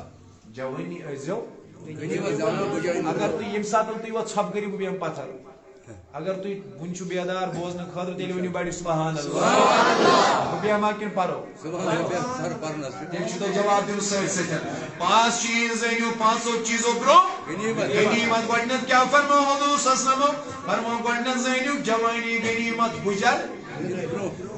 جوانی ٲسۍزیو اگر تُہۍ ییٚمہِ ساتہٕ تُہۍ وۄنۍ ژھۄپہٕ کٔرِو بہٕ بیٚہمہٕ پتھر اگر تُہۍ وُنہِ چھُو بیدار بوزنہٕ خٲطرٕ تیٚلہِ ؤنِو بڑِ سبحان اللہ بہٕ بیٚہما کِنہٕ پرو تیٚلہِ چھُو تۄہہِ جواب دیُن سۭتۍ سۭتۍ 5 چیٖز أنِو 5 چیٖزو برٛونٛہہ غنیٖمت گۄڈٕنیٚتھ کیٛاہ فرمو حضور صلی اللہ علیہ وسلم فرمو گۄڈٕنیٚتھ زٲنِو جوانی غنیٖمت بُجر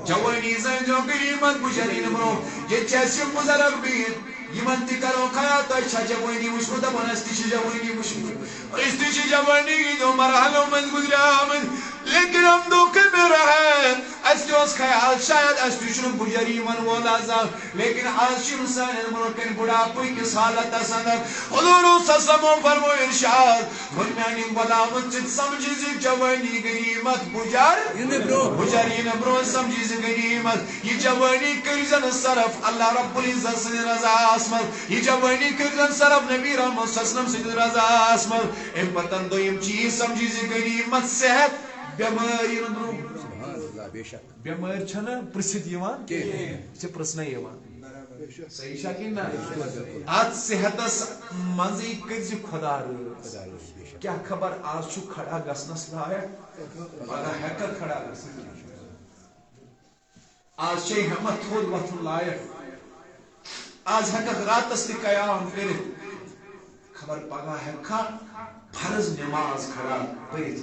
جوانی زٲنۍزیو غنیٖمت بُجر یِنہٕ برٛونٛہہ ییٚتہِ چھِ اَسہِ یِم بُزرگ بِہِتھ یِمن تہِ کرو خیال تۄہہِ چھا جوانی وٕچھمُت دپان اَسہِ تہِ چھِ جوانی وٕچھمُت أسۍ تہِ چھِ جوانی ہٕنٛدیو مرحلو منٛز گُزریمٕتۍ لیکن ہم دھوکے میں رہے اَسہِ تہِ اوس خیال شاید اَسہِ تہِ چھُنہٕ بُجر یِمن وول آسان لیکن آز چھِ یِم سانٮ۪ن برٛونٛٹھ کَنہِ بُڈاپہٕ کِس حالتس اندر حضور صلی اللہ علیہ وسلمو فرمو ارشاد وۄنۍ میانہِ غلامہٕ ژٕ تہِ سمجھی زِ جوانی غنیٖمت بُجر یِنہٕ برٛونٛہہ سمجھی زِ غنیٖمت یہِ جوانی کٔرۍزن صرف اللہ رب العزت سٕنٛدِ رضاہس منٛز یہِ جوانی کٔرۍزن صرف نبی رحمت صلی اللہ علیہ وسلم سٕنٛدِ رضاہس منٛز اَمہِ پتہٕ دوٚیِم چیٖز سمجھی زِ غنیٖمت صحت بٮ۪مٲرۍ یِنہٕ برٛونٛہہ بٮ۪مٲرۍ چھنہٕ پرٛژھِتھ یِوان کینٛہہ یہِ چھِ پرٛژھنَے یِوان صحیح چھا کِنہٕ نہ اتھ صحتس منٛزٕے کٔرۍزِ خۄدا رٲض کیٛاہ خبر آز چھُ کھڑا گژھنس لایق پگاہ ہٮ۪ککھ کھڑا گٔژھِتھ آز چھے ہٮ۪مت تھوٚد وۄتھُن لایق آج ہکت راتس تہ قیام کرت خبر پگہ ہیکھا فرض نماز کھڑا پرت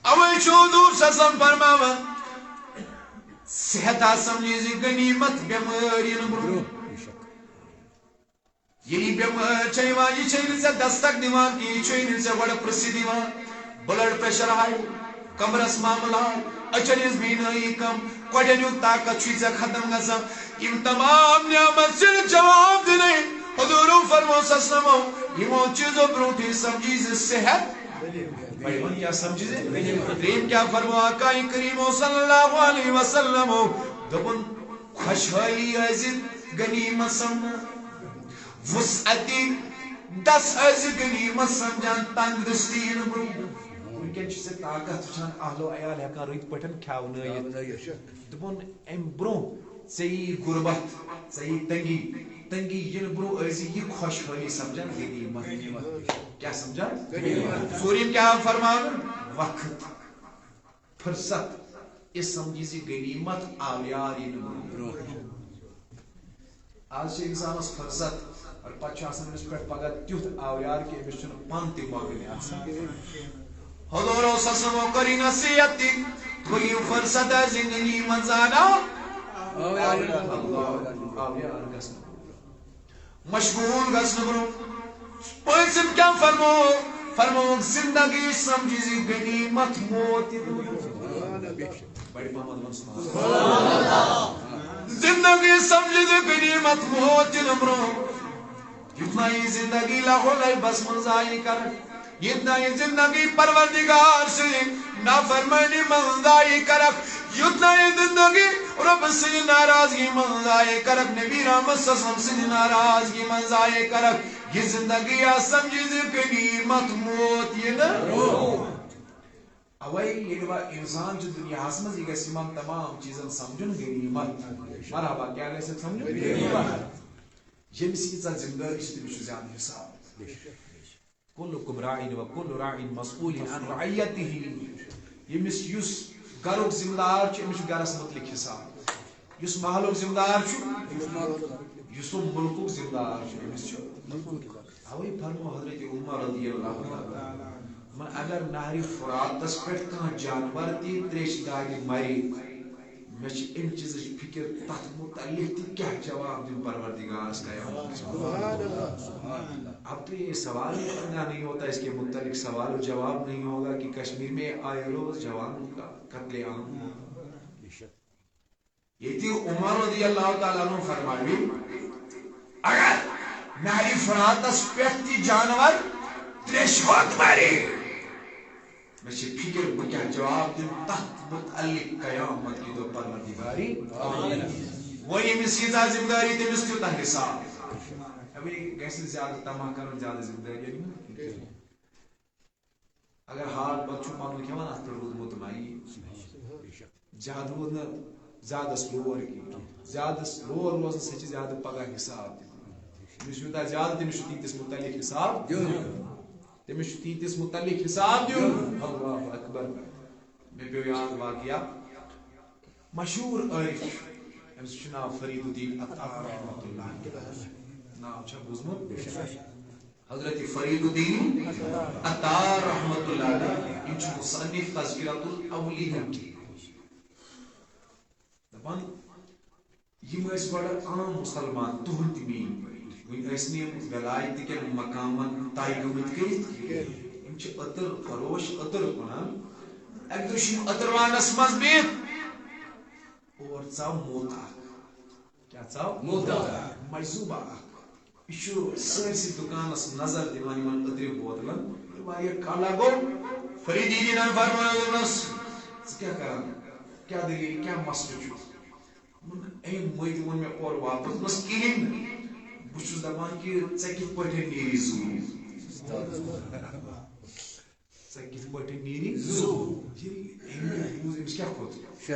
اوے حضور سسم فرماون صحت سمجھی غنیمت بیمار برو یعنی بیمار یہ دستک دان کہ گوڑ پرسی دان بلڈ پریشر ہائی کمرس معاملات اچھنس بینائی کم کڑین طاقت ختم گژھان یم تمام نعمت سے جواب دن حضور فرمو سسلمو یمو چیزوں برونٹھ سمجھی صحت کیا سمجھی تریم کیا فرمو آقا کریم صلی اللہ علیہ وسلم دپن خوشحالی ازت غنیمت سمجھ وسعتی دس از غنیمت سمجھان تندرستی ونکن سے طاقت وچان اہل و عیال ہیکان رت پٹھن کھاونٲیِتھ دپن ام برونٛہہ ژےٚ غربت ژےٚ تنگی ین برونٛہہ ٲسی یہ خوشحالی سمجھان غنیمت کیا سمجھان ژوٗرِم کیا فرمان وقت فرصت یہ سمجھی زِ غنیمت آوریار ین برونٛہہ آج سے انسانس فرصت اور پتہ امس پہ پگہ تیت آوریار کہ امس پن تہ مۄکلہِ حضور سسمو کری نصیحت تھی فرصت زندگی منزانا آوریار گژھن مشغول گژھن برو پٲنٛژِم کیا فرمو زندگی سمجھی زِ غنیمت موت بڑی محمد ون سبحان اللہ زندگی سمجھی زِ غنیمت موت برو یتنا یہ زندگی لاہو لائی بس منزائی کر یتنا یہ زندگی پروردگار سے نافرمانی منزائی کرک یتنا یہ زندگی رب سے ناراضگی منزائی کرک نبی رحمت صلی اللہ علیہ وسلم سے ناراضگی منزائی کرک یہ زندگی سمجھی زی غنیمت موت یہ نا اوائی یہ دبا انسان جو دنیا حسمت یہ گیس امام تمام چیزن سمجھن غنیمت مرحبا کیا گیس سمجھن غنیمت یمس ییژا ذمداری چھ تمس زیادہ حساب کلکم راعین و کل راعین مسئول عن رعیته یمس یس گرک ذمہ دار چھ امس گرس متعلق حساب یس محلک ذمہ دار چھ یس ملکک ذمہ دار چھ امس چھ اوی فرمو حضرت عمر رضی اللہ عنہ من اگر نہر فراتس پٹھ کان جانور تی تریش داری مری میں ان چیز فکر تت متعلق تھی کیا جواب دوں پروردگار اب تو یہ سوال ہی کرنا نہیں ہوتا اس کے متعلق سوال و جواب نہیں ہوگا کہ کشمیر میں آئے روز جوانوں کا قتل عام ہوگا یہ تھی عمر رضی اللہ تعالیٰ عنہ فرمائی اگر نہر فراتس پیٹ تھی جانور تریشوت ماری میں سے فکر بکیا جواب دن تحت متعلق قیامت کی دو پروردگاری وہی مسیدہ زمداری تے مسکتا حساب ابھی کیسے زیادہ تمام کرن زیادہ زمداری اگر حال بچوں پانو کیا وانا پر روز مطمئن زیادہ روز زیادہ سلور کی زیادہ سلور روز سے زیادہ پگہ حساب مسیدہ زیادہ تے مسیدہ تیس متعلق حساب تمس تیتس متعلق حساب دیو اللہ اکبر میں پیو یاد واقعہ مشہور عارف امس چھ ناو فرید الدین عطار رحمۃ اللہ ناو چھ بوزمت حضرت فرید الدین عطار رحمۃ اللہ علیہ ان چھ مصنف تذکرۃ الاولیاء دپان یم اس بڑا عام مسلمان تہند مین ویسنی ولایت کے مقامن طے گمت کرت عطر فروش عطر کنان اک دم عطر وانس مز بہت اور ژاو موت کیا ژاو موت مجذوبہ یہ سرسی دکانس نظر دان عطر بوتلن واریاہ کالا گو فرید دیدین فرمانس کیا کران کیا دلیل کیا مسئلہ ایم مت ون میں اور واپس بس کہین بس دپان کہ ژے کت پٲٹھۍ نیری زو ژے کت پٲٹھۍ نیری زو أمس کیا کھوت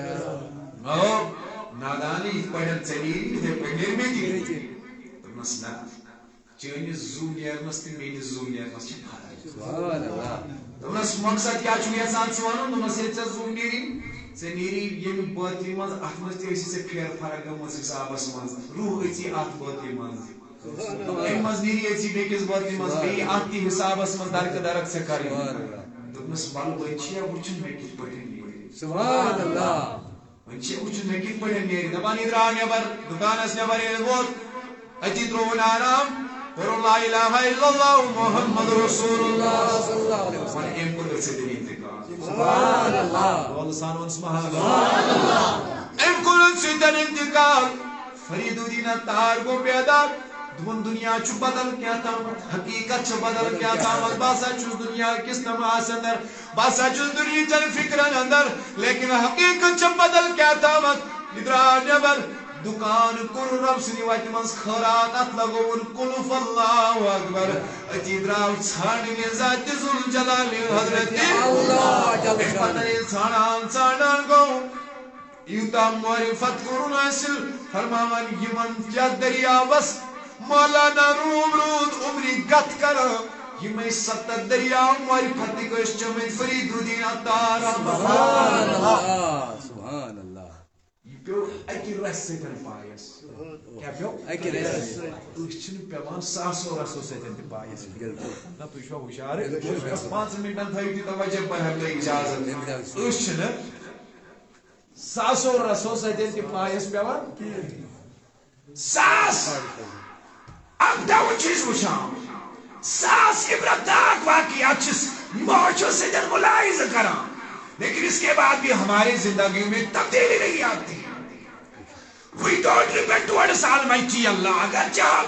نادانی یت پٲٹھۍ ژے نیری یتھے پٲٹھۍ نیر مےٚ تہِ دوٚپنس نہ چٲنِس زو نیرنس تہٕ میٲنِس زو نیرنس چھِ فرق دوٚپنس مقصد کیٛاہ چھُ یژھان ژٕ وَنُن دوٚپنس ییٚلہِ ژےٚ زو نیری نیری یم باطی مز ات مز تھی سے پھیر فرق گمز حسابس مز روح اچھی ات باطی مز ام مز نیری اچھی بیکس باطی مز بی ات حسابس مز درک درک سے کری دپنس بل بچیا وچن مے کت پٹن نیری سبحان اللہ وچن وچن مے کت پٹن نیری دپان درا نبر دکانس نبر یل ووت اتی ترون آرام اور لا الہ الا اللہ محمد رسول اللہ صلی اللہ علیہ وسلم ام کو سے انتقال سبحان اللہ واللسان سبحان اللہ ام کو سے انتقال فرید الدین تار کو بیدار دون دنیا چھ بدل کیا تھا حقیقت چھ بدل کیا تھا باسا چھ دنیا کس نماز اندر باسا چھ دنیا چل فکرن اندر لیکن حقیقت چھ بدل کیا تھا ادرا نبر دکان کل رب سنی وات منز خیرات ات لگون قلف اللہ اکبر اتی دراو ژھانڈنی ذات ذل جلال حضرت اللہ جل پتہ ژھانڈان ژھانڈان گو یوتا معرفت کرن حاصل فرماون یمن کیا دریاوس مولانا روم رود عمری گت کر یمے ست دریا معرفت گش چمن فرید الدین عطار سبحان اللہ سبحان اللہ پیو اکی رس سیتن پایس کیا پیو اکی رس چھن پیوان ساسو رسو سیتن تی پایس نا تو شو ہوشار 5 منٹن تھائی تی توجہ پر ہم تے اجازت چھن ساسو رسو سیتن تی پایس پیوان ساس اب دو چیز وچھام ساس عبرتناک واقعات چیز موجو سیتن ملاحظ کرام لیکن اس کے بعد بھی ہماری زندگی میں تبدیلی نہیں آتی We don't repent towards Almighty Allah. اگر چاہم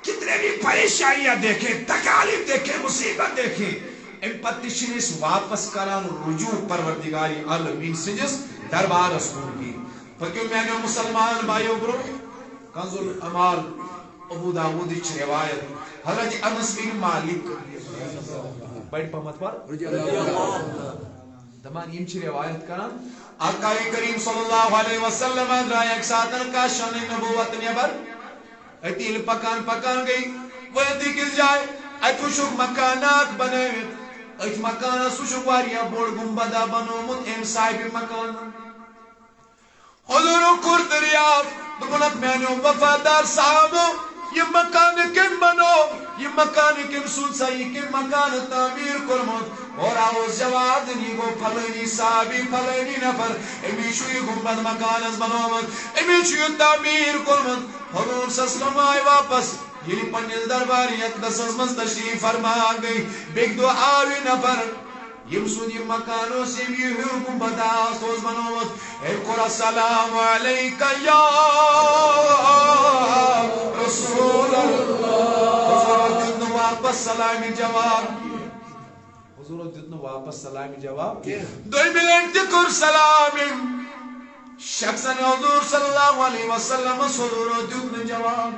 کتنے بھی پریشانیاں دیکھیں تکالیف دیکھیں مصیبت دیکھیں ام پتشنس واپس کران رجوع پروردگاری عالمین سجس دربار رسول کی پکیو میں نے مسلمان بھائیو برو کنز الامال ابو داود کی روایت حضرت انس بن مالک بیٹھ پمت پر دمان یم چھ روایت کران آقا کریم صلی اللہ علیہ وسلم درائے ایک ساتن کا شان نبوت نبر اتیل پکان پکان گئی وہ اتی کس جائے اتو شک مکانات بنے ات مکان سوشک واریا بوڑ گمبدا بنومت ام صاحب مکان حضور کور دریاف دکنت میں وفادار صاحبو یہ مکان کم بنو یہ مکان کم سلسائی کم مکان تعمیر کرمت اور آوز جواب دنی گو پھلینی صحابی پھلینی نفر امی شوی گمبد مکان از بنومت امی شوی تعمیر کرمت حضور سسلم آئی واپس یہ پنیل درباری اقدس از مستشریف فرما گئی بیک دو آوی نفر یم سونی مکانو سے بھی گمبد آستوز بنومت اے قرآن السلام علیکہ یا رسول اللہ حضور دیتنو واپس سلامی جواب حضور دیتنو واپس سلامی جواب دوئی ملنگ تکر سلامی شخصاً حضور صلی اللہ علیہ وسلم حضور دیتنو جواب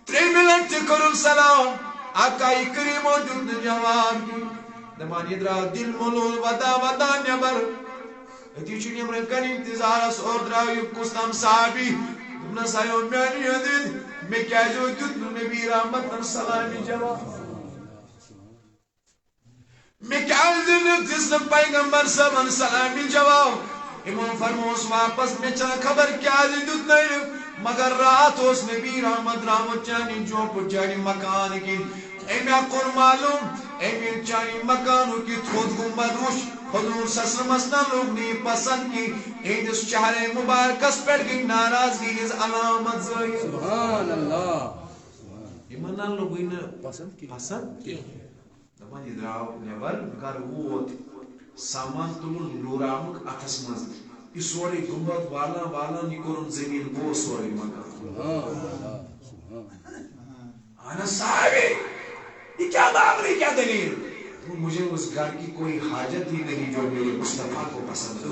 تری ملنگ تکر سلام آقای کریم دیتنو جواب دمان ادرا دل ملول ودا ودا نبر اتی چون یمرن کن انتظار اس اور دراوی کستم صحابی دمنا سایو میانی حدید میں کیا جو دیتنو نبی رحمت سلامی جواب میں کیا جسم پیغمبر سبن سلامی جواب امام فرموس واپس میں چلا خبر کیا دیتنو مگر رات اس نبی رحمت چانی جو پچانی مکان کی ایمیا کون معلوم ایمین چانی مکانو کی تھود گمبد روش حضور سسلمسنا لوگ نے پسند کی ایدس چہرے مبارکس پیٹ گئی ناراضگی از علامت زائی سبحان اللہ ایمانا لوگوی نے پسند کی دمان ادراو نیبر گر ووت سامان تلون لورامک اتس مز یہ سوڑی گمبد والا والا نکورن زمین بو سوڑی مکان سبحان اللہ آنا صاحبی یہ کیا معاملی کیا دلیل مجھے اس گھر کی کوئی حاجت ہی نہیں جو میرے مصطفیٰ کو پسند ہے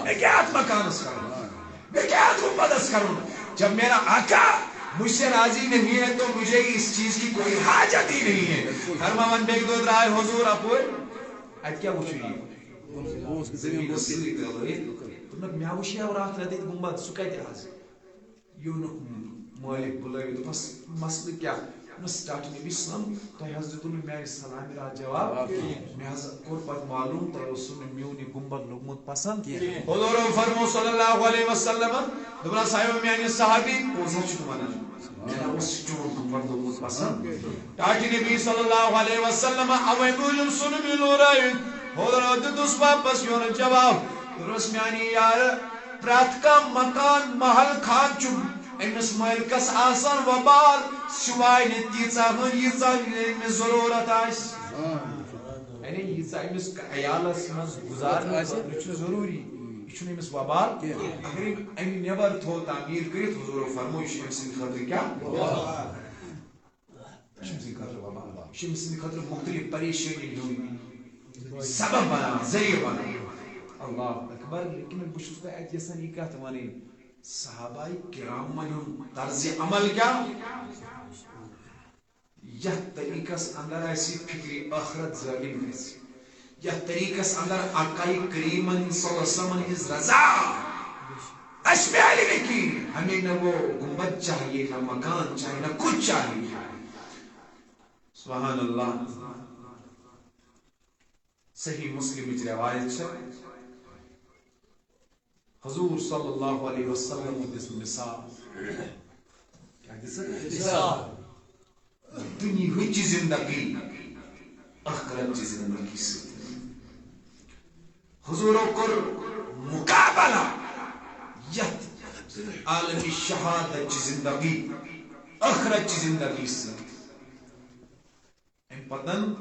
میں کیا مکانس کروں میں کیا گمبدس کروں جب میرا آقا مجھ سے راضی نہیں ہے تو مجھے اس چیز کی کوئی حاجت ہی نہیں ہے فرماون بیگ دو درائے حضور اپوئے ایت کیا وچھوئی زمین بسیلی کرلوئی تمہیں میاوشی اور آخر دیت گمبد سکایت آز یوں مالک بلائی تو پس مسئلہ کیا سٹارٹ نبی اسلام تو حضرت میانہ سلام را جواب میں کور پت معلوم تو رسول میون گنبد لوگمت پسند حضور فرمو صلی اللہ علیہ وسلم دبنا صاحب میانہ صحابی پوزا چھ ونان میرا اس چون گنبد لوگمت پسند ٹاٹی نبی صلی اللہ علیہ وسلم اوے موجب سن ملو رہے حضور دتس واپس یون جواب رس میانہ یار پرات کا مکان محل خان چ امس مالکس آسان وبال سوائے تیژا ہن ضرورت آس یعنی یہ امس عیالس مز گزارنے ضروری یہ امس وبال اگر ام نیبر تھو تعمیر کرت حضور فرمو یہ ام سند خاطر کیا ام سند خاطر مختلف پریشانی ہند سبب بنا ذریعہ بنا اللہ اکبر لیکن بہت ات یسان یہ کت ون صحابہ کرام من طرز عمل کیا یہ طریقس اندر ایسی فکری آخرت ظالم گھس یہ طریقس اندر آقائی کریم صلی اللہ علیہ وسلم ہز رضا اشبہ علی کی ہمیں نہ وہ گنبد چاہیے نہ مکان چاہیے نہ کچھ چاہیے سبحان اللہ صحیح مسلم کی روایت ہے حضور صلی اللہ علیہ وسلم دس مثال کیا دس مثال دنیا کی زندگی آخرت کی زندگی سے حضور کر مقابلہ یت عالمی شہادت کی زندگی آخرت کی زندگی سے ام پتن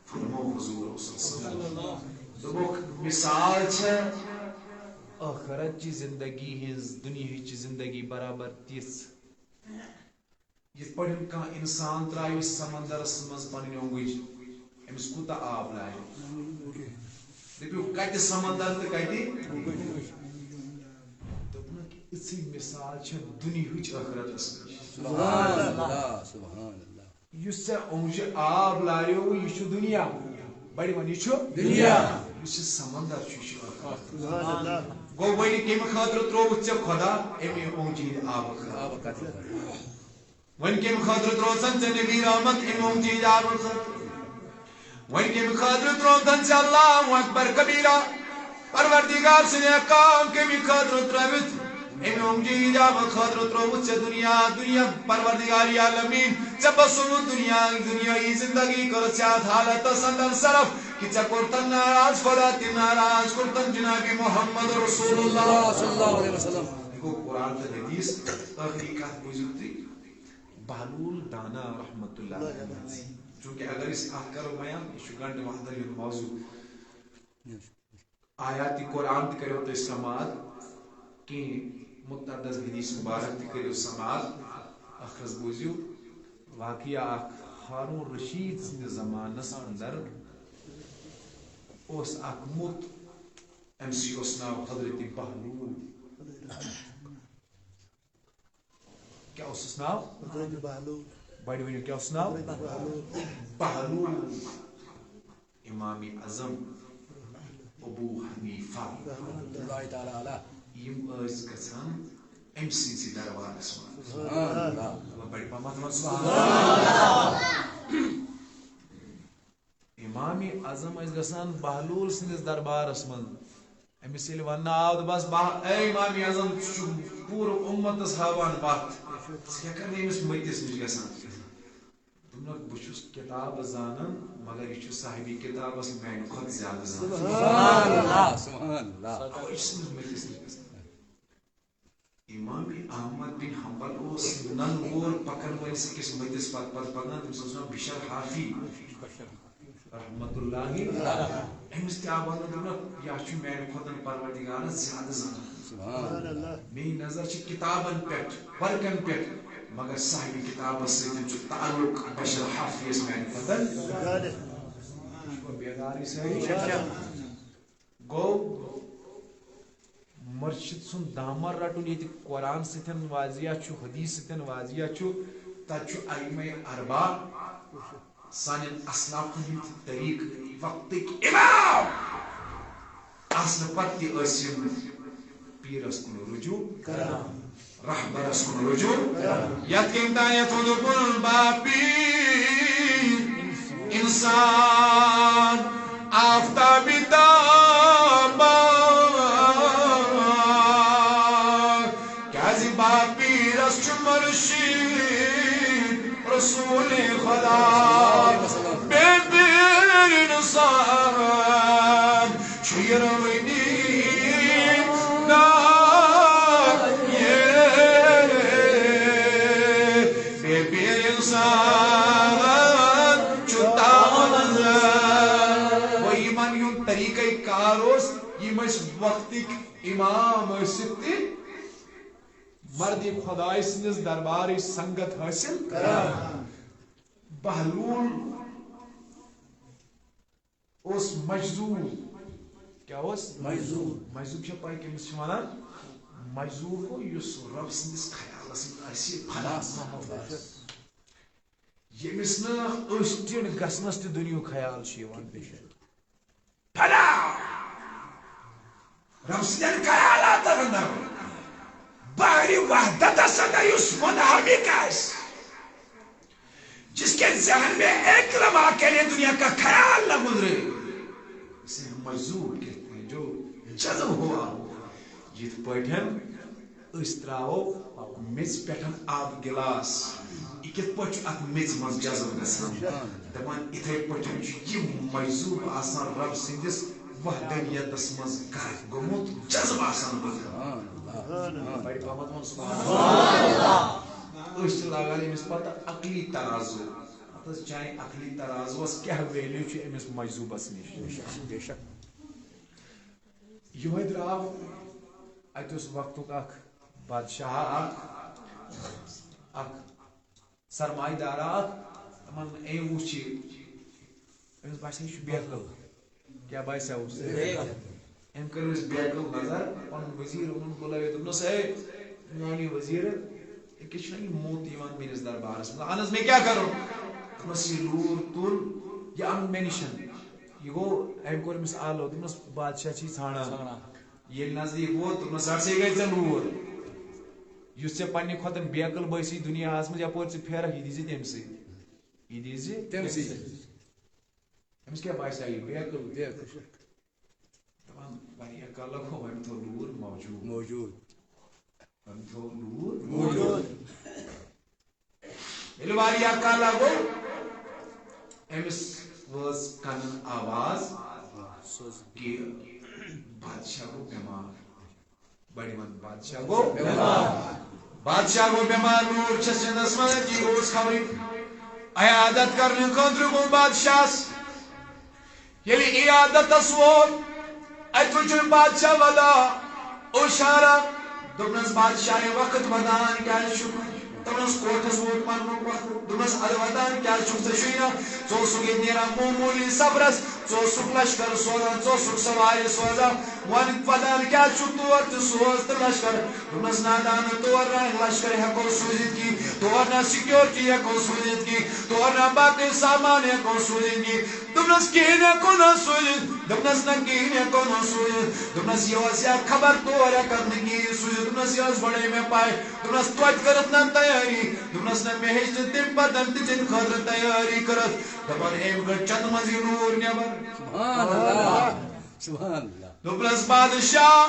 فرمو حضور صلی اللہ علیہ وسلم دوک مثال ہے آخرت کی زندگی ہز دنیا کی زندگی برابر تیس یہ پڑھن کا انسان ترائی سمندرس مز پنن اونگج امس کوتا آب لائے دپیو کتہ سمندر تو کتہ دپنا کہ اسی مثال چھ دنیا کی آخرت سبحان اللہ سبحان اللہ یس اونج آب لائیو یہ چھ دنیا بڑی ون یہ چھ دنیا یس سمندر چھ سبحان اللہ گو ونی کم خاطر تروت ے خدا امی اونجید آب ون کم خاطر تروتن ے نبی رحمت ام اونجید آب ون کم خاطر تروتن ے اللہ اکبر کبیرہ پروردگار سن کام کمی خاطر تروت ام اونجید آب خاطر تروت ے دنیا دنیا پروردگار عالمین ے بسو دنیا دنیای زندگی کر سیات حالت سندر صرف کہ ژے کورتن ناراض خدا تہ ناراض کورتن جناب محمد رسول اللہ صلی اللہ علیہ وسلم گو قرآن تو حدیث آخری کت بوزیو تھی بہلول دانا رحمت اللہ علیہ چونکہ اگر اس کرو بیان یہ گنٹ وحدہ یہ موضوع آیات قرآن تہ کرو تو سماعت کہ متعدد حدیث مبارک تہ کرو سماعت اخرس بوزیو واقعہ ہارون رشید سند زمانس اندر اس اک مت ام سی اس ناو حضرت بہلول کیا اس ناو حضرت بہلول بڑی ونیو کیا اس ناو بہلول امام اعظم ابو حنیفہ اللہ تعالی علیہ یم اس گژھان ام سی دربارس من سبحان اللہ بڑی پامت سبحان اللہ امام اعظم اس گژھان بہلول سندس دربارس من امس یل ون آو تو بس اے امام اعظم پور امتس ہاوان پتھ ژٕ کر امس متس نش گژھان دپنک بہٕ کتاب زانان مگر یہ صاحب کتابس میانہ کھۄتہٕ زیادہ زانان سبحان اللہ سبحان اللہ متس نش گژھان امام احمد بن حنبل اس نن وول پکن ولس کس متس پت پکان تمس اوس ناو بشر حافی رحمت اللہ امس تہ آو وننہٕ یا چھ میانہ کھۄتہٕ پروردگارس زیادہ زانان سبحان اللہ میری نظر چھ کتابن پہ ورکن پہ مگر صاحب کتابس ستن چھ تعلق بشر حافظ میانہ کھۄتہٕ بیداری سے گو مرشد سن دامر رٹن یہ قرآن ستن واضح چھ حدیث ستن واضح چھ تت چھ ائمہ اربع سان اسلاف ہند طریق وقت امام آسن پتہ پیرس کن رجوع کران رہبرس کن رجوع یت کم تانیت ہندکن باپی انسان آفتابی تابا کیازی باپی رس چھ مرشید رسول خدا بے بیر انسان چھیر روینی وقتک امام ستہ مردی خدای سندس دربار سنگت حاصل بہلول اس مجذوب کیا اس مجذوب چھ پائی کمس چھ ونان مجذوب کو یس رب سندس خیالس اسی پھلا یمس نا اشتن گسنس تہ دنیو خیال چھ یوان پھلا رب سندن خیالات اندر باری وحدت اندر اس منحمک ہے جس کے ذہن میں ایک لمحہ کے لیے دنیا کا خیال نہ گزرے اسے ہم مجذوب کہتے ہیں جو جذب ہوا جت پٹھن اس تراو میز پٹھن آب گلاس کت پٹ ات میز مز جذب گژھان دپان اتھے پٹھن یہ مجذوب آسان رب سندس وحدانیتس مز گومت جذب آسان بڑی پامت من سبحان اللہ اس لاگان امس پتہ عقلی ترازو اتس چاہے عقلی ترازوس کیا ویلیو چھ امس مجذوبس نش بے شک یہ دراو اتس وقتک اخ بادشاہ اخ سرمایہ دار من اے وچ امس باسے چھ بیکل کیا باسے اس ام کرس بیکل نظر پن وزیر ان بلائے دنس اے میانی وزیر کچھ نہیں موت ایمان میرے دربارس میں انس میں کیا کروں دنس یہ لور تل یہ ان مینشن یہ گو ام کور مس آلو دنس بادشاہ چھ ژھانڈان یہ نزدیک ووت دنس ہر سے گئی ژے لور یس ژے پننہِ کھۄتہٕ بیکل بٲسی دُنیاہس منٛز یپٲرۍ ژٕ پھیرکھ یہِ دیٖزِ تٔمۍ سٕے یہِ دیٖزِ تٔمۍ سٕے أمِس کیٛاہ باسیٛو یہِ بیکل دپان واریاہ کالہ گوٚو وۄنۍ تھوٚو لوٗر موجوٗد وۄنۍ تھوٚو لوٗر موجوٗد ییٚلہِ واریاہ کالہ گوٚو أمِس وٲژ کنن آواز کہِ بادشاہ گوٚو بٮ۪مار بڑی من بادشاہ گو بیمار لور چھس چندس من جی اوس خبر عیادت کرنے خاطر گو بادشاہ یلی عیادت ووت ات وچن بادشاہ ودا اشارہ دپنس بادشاہ وقت ودان کیا دپنس کوٹس ووت پنن وقت دپنس اد ودان کیا ژٕ اوسُکھ ییٚتہِ نیران معموٗلی سفرس ژٕ اوسُکھ لشکر سوزان ژٕ اوسُکھ سوارِ سوزان وۄنۍ ودان کیا تور تہِ سوز تہٕ لشکر دپنس نادان تور نہ لشکر ہیٚکو سوٗزِتھ کینٛہہ تور نہ سِکیورٹی ہیٚکو سوٗزِتھ کینٛہہ تور نہ باقٕے سامان ہیٚکو سوٗزِتھ کینٛہہ دپنس کہیٖنۍ ہیٚکو نہٕ سوٗزِتھ دپنس نہ کہیٖنۍ ہیٚکو نہٕ سوٗزِتھ دپنس یہِ ٲس یا خبر تور ہیٚکن نہٕ کہیٖنۍ سوٗزِتھ دپنس یہِ ٲس گۄڈے مےٚ پاے دپنس توتہِ کٔرٕتھ نہ تیٲری دپنس نہ مےٚ ہیٚچ نہٕ تمہِ پتہٕ تہِ ژےٚ خٲطرٕ تیٲری کٔرٕتھ دپان أمۍ کٔڑ چتہٕ منٛز یہِ لوٗر نٮ۪بر دپنس بادشاہ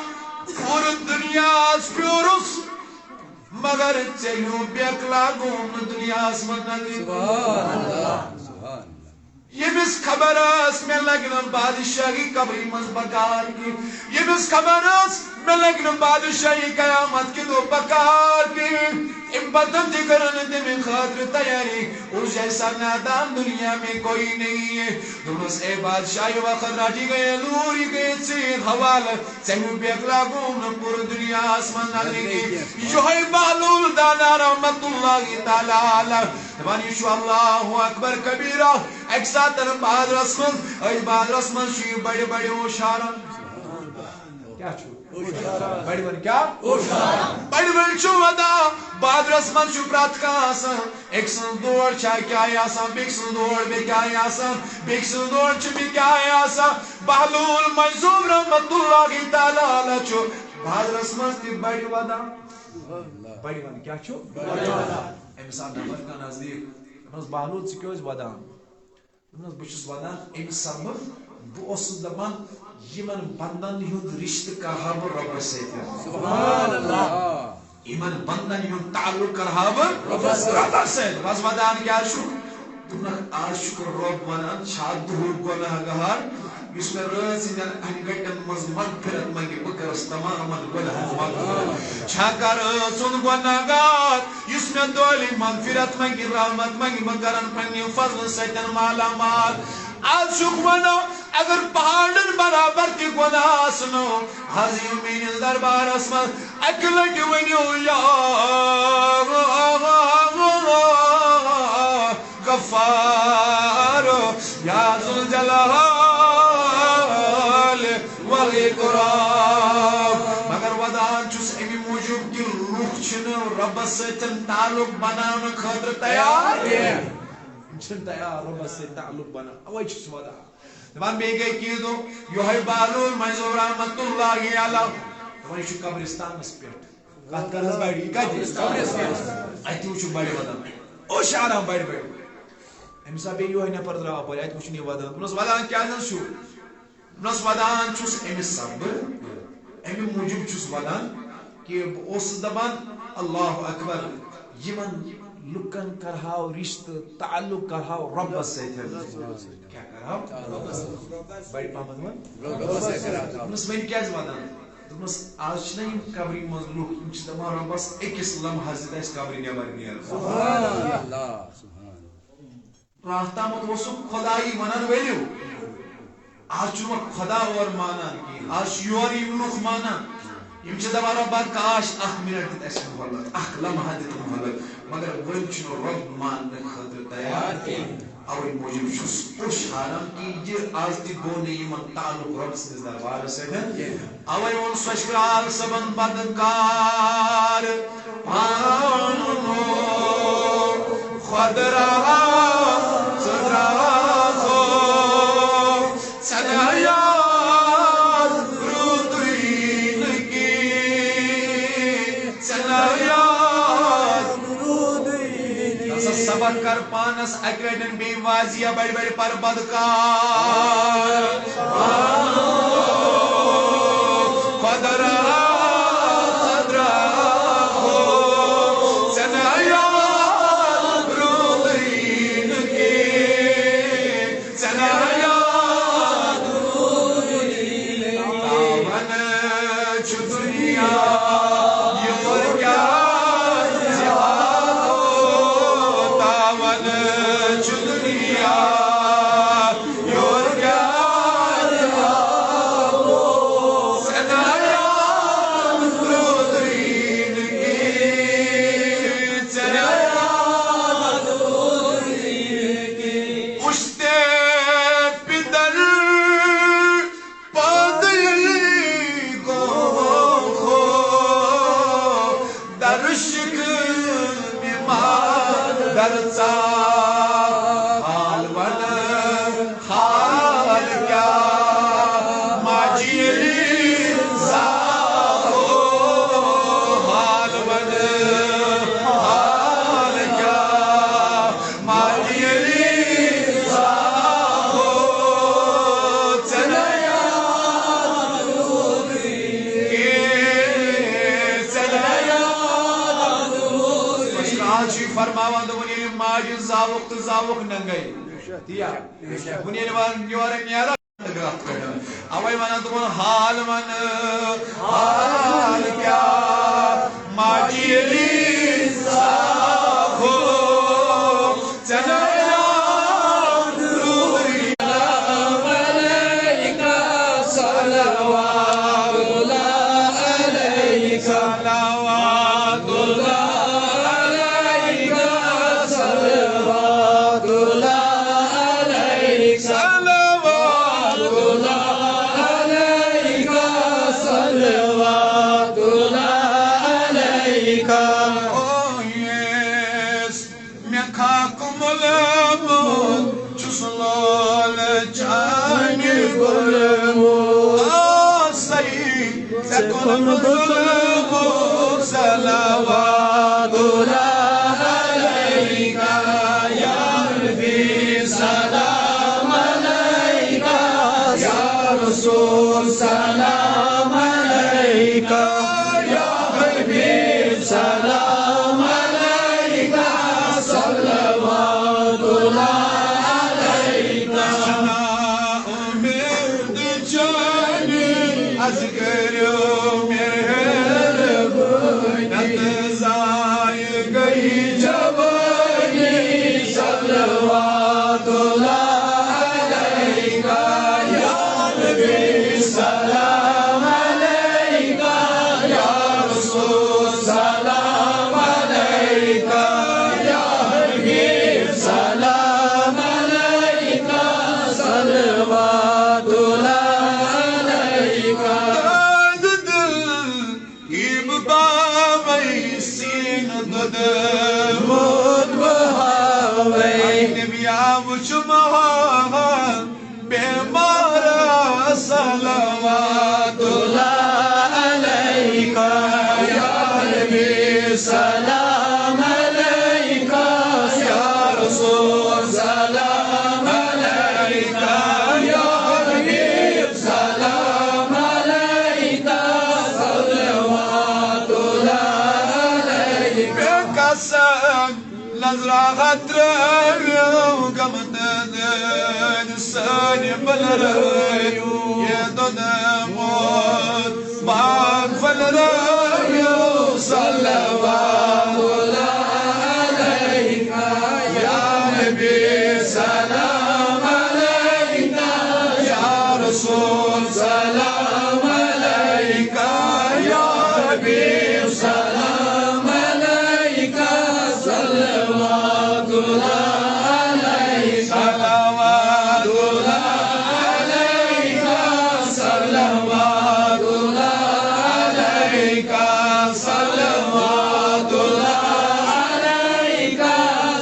پوٗرٕ دُنیاہس پیورُس مگر ژےٚ ہیوٗ بیکلا گوٚم نہٕ دُنیاہس منٛز نظرِ ییٚمِس خبر ٲس مےٚ لگہِ نہٕ بادشاہی قبرِ منٛز بکار کینٛہہ ییٚمِس خبر ٲس مےٚ لگہِ نہٕ بادشاہی قیامت کہِ دۄہ بکار کینٛہہ امہِ پتہٕ تہِ کٔر نہٕ تٔمۍ خٲطرٕ تیٲری اس جیسا نادان دنیا میں کوئی نہیں ہے دپنس اے بادشاہ یہ وقت راٹی گئے لور یہ گئے ژیٖر حوالہٕ ژےٚ ہیوٗ بیکلا گوٚم نہٕ پوٗرٕ دُنیاہس منٛز نظرِ کینٛہہ یِہوے بہلول دانا رحمت اللہ تعالیٰ علیہ دپان یہِ چھُ اللہ اکبر کبیرہ اکہِ ساتہٕ بادرس منٛز أتھۍ بادرس منٛز چھُ یہِ بڑِ بڑِ اوشارن کیا چھُ بڑِ بڑِ کیا بڑِ بڑِ چھُ ودان بادرس منٛز چھُ پرٛٮ۪تھ کانٛہہ آسان أکۍ سٕنٛز دور چھا کیٛاہ آسان بیٚکہِ سٕنٛز دور بیٚیہِ کیٛاہ آسان بیٚکہِ سٕنٛز دور چھِ بیٚیہِ کیٛاہ آسان بہلول مجذوب رحمت اللہ تعالیٰ علیہ چھُ بادرس منٛز تہِ بڑِ ودان بڑی ون کیا چھو امس آو نفر کا نزدیک دپنس بہلول ژٕ کیٛاہ ٲسۍ ودان دپنس بہٕ چھُس ودان امہِ سبب بہٕ اوسُس دپان یمن بندن ہُنٛد رشتہٕ کرہا بہٕ رۄبس سۭتۍ یمن بندن ہُنٛد تعلق کرہا بہٕ رۄبس سۭتۍ بس ودان کیٛاہ چھُ دوٚپنکھ آز چھُکھ رۄب ونان چھا دُہُر گۄناہ گار یُس مےٚ رٲژ ہٕنٛدٮ۪ن انہِ گٹٮ۪ن منٛز مغفرت منگہِ بہٕ کرس تمامن گۄناہن مغفرت چھا کا رٲژ ہُنٛد گۄناہ گار یُس مےٚ دۄہلہِ مغفرت منگہِ رحمت منگہِ بہٕ کرن پننہِ فضلہٕ سۭتۍ مالا مال آز چھُکھ ونان اگر پہاڑن برابر تہِ گۄناہ آسنو آز یِیِو میٲنِس دربارس منٛز اکہِ لٹہِ ؤنِو یا غفار یا ذوالجلال والاکرام مگر ودان چھُس امی موٗجوٗب کہِ لُکھ چھِنہٕ رۄبس سۭتۍ تعلق بناونہٕ خٲطرٕ تیار یِم چھِنہٕ تیار رۄبس سۭتۍ تعلق بناونہٕ اوے چھُس ودان دپان بیٚیہِ گٔے کینٛہہ دۄہ یِہوے بہلول منظور رحمتہ اللہ علیہ دپان یہِ چھُ قبرستانس پٮ۪ٹھ کتھ کرنس بڑِ یہِ کتہِ اتہِ وٕچھُکھ بڑِ ودان اوشارام بڑِ بڑِ أمس آو بیٚیہِ یِہوے نفر درٛاو اپٲرۍ اتہِ وٕچھُن یہِ ودان دوٚپنس ودان کیٛازِ حظ چھُ دوٚپنس ودان چھُس أمِس سببہٕ امہِ موٗجوٗب چھُس ودان کہِ بہٕ اوسُس دپان اللہ اکبر یمن لُکن کرہاو رشتہٕ تعلق کرہاو رۄبس سۭتۍ کیٛاہ کرہاو بڑِ پہمتھ ون دوٚپنس وۄنۍ کیٛازِ ودان دوٚپنس آز چھِنہ یِم قبرِ منٛز لُکھ یِم چھِ دپان رۄبس أکِس لمحس دِتھ اسہِ قبرِ نٮ۪بر نیرٕ راتھ تامتھ اوسُکھ خۄدایی ونان ؤلِو آز چھُنہٕ وۄنۍ خۄدا اورٕ مانان کِہیٖنۍ آز چھِ یورٕ یِم لُکھ مانان یِم چھِ دپان رۄبا کاش اکھ مِنٹ دِتھ اسہِ مۄہلت اکھ لمحہ دِتھ مۄہلت مگر وۄنۍ چھُنہٕ رۄب ماننہٕ خٲطرٕ تیار کینٛہہ اوے موٗجوٗب چھُس ہوشیاران کہِ یہِ آز تہِ گوٚو نہٕ یِمن تعلق رۄب سٕنٛدِس دربارس سۭتۍ اوے ووٚن سۄچرال صٲبن بدکار خۄدا سبق کر پانس اکہِ لٹہِ بیٚیہِ واضح بڑِ بڑِ پر بدکار فرماوان دوٚپُن ییٚلہِ ماجہِ زاوُکھ تہٕ زاوُکھ ننگے تِیا وۄنۍ ییٚلہِ یورٕ نیران اوے ونان دوٚپُن حال ون حال کیٛاہ ماجہِ ییٚلہِ زاوُکھ ژےٚ ظلم صلوات الله عليك يا ربي سلام عليك يا رسول سلام عليك يا حبيب سلام عليك صلوات الله عليك أنا أمد جاني أذكر يوم صلوات الله عليك يا نبي سلام عليك يا رسول سلام عليك يا حبيب سلام عليك صلوات الله عليك دد يبقى ميسين دد مود بهاوي نبيا وشمها بمارا صلوات الله عليك يا حبيب سلام عليك يا رسول سلام عليك يا حبيب سلام عليك صلوات الله عليك كسر نظرة خطرة قمتنا الساني بالرأي يدنا موت معك فالرأي صلوات الله عليك يا نبي سلام عليك يا رسول سلام عليك يا حبيب سلام عليك صلوات الله عليك صلوات الله عليك صلوات الله عليك صلوات الله عليك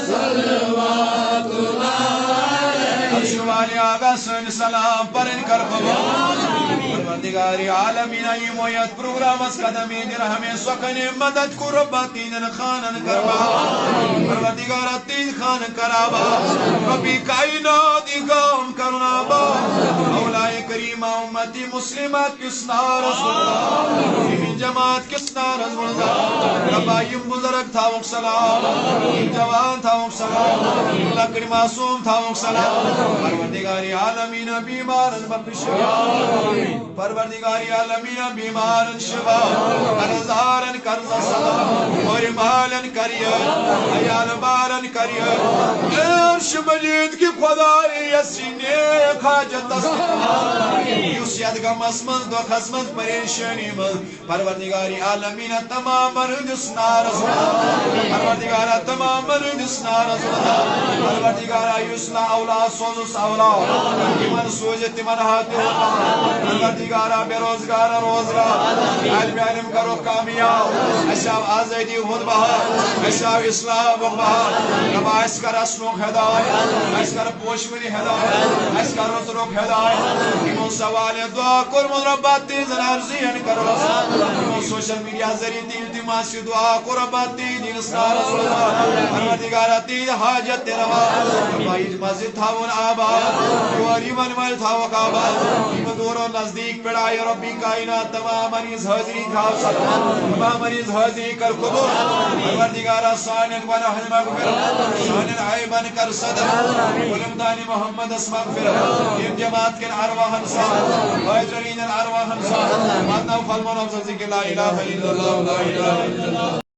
صلوات الله عليك اشوالي آغا سن سلام پرن کر پروردگاری عالمین ای مویت پروگرام از قدمی در ہمیں سکن مدد کو ربا تین خانن کربا پروردگار تین خان کرابا ربی کائنات اقام کرنا با اولائے کریمہ امتی مسلمات کسنا رسول اللہ این جماعت کسنا رسول اللہ ربا یم بزرگ تھاوک سلام یم جوان تھاوک سلام لکڑ معصوم تھاوک سلام پروردگاری عالمین بیمارن بخشیا پروردگاری عالمین بیمارن شفا قرضارن قرض سلام اور مالن کریئر عیال بارن کریئر عرش مجید کی خدای یسینے خاجت یوس یدگم اسمن دو خسمت پریشانی من پروردگاری عالمین تمام رجس نارس پروردگار تمام رجس نارس پروردگار یوسنا اولاد سوزس اولاد ایمان سوجت من ہاتھ پروردگارا بے روزگار روزگار علم کرو کامیاب اشاو آزادی ہود بہار اشاو اسلام بہار ربا اس کر اسنوک ہدایت اس کر پوشمنی ہدایت اس کر رتروک ہدایت ایمون سوال دعا کرمون ربا تیزن عرضین کرو ایمون سوشل میڈیا ذریعی دل دماسی دعا کر ربا تیزن اسنار پروردگارا تیز حاجت روا ربا ایج مسجد تھاون آباد یواری منمل تھاوک آباد ایمون دورو نزدیک پڑھائی ربی کائنات تمام مریض حاضری تھاو سلام تمام مریض حاضری کر قبول پروردگارا سانن و رحم مغفر سانن عیبن کر صدر علمدانی محمد اس مغفر یم جماعت کے ارواحن صاحب حیدرین الارواحن صاحب مادنا فالمون افضل ذکر لا الہ الا اللہ لا الہ الا اللہ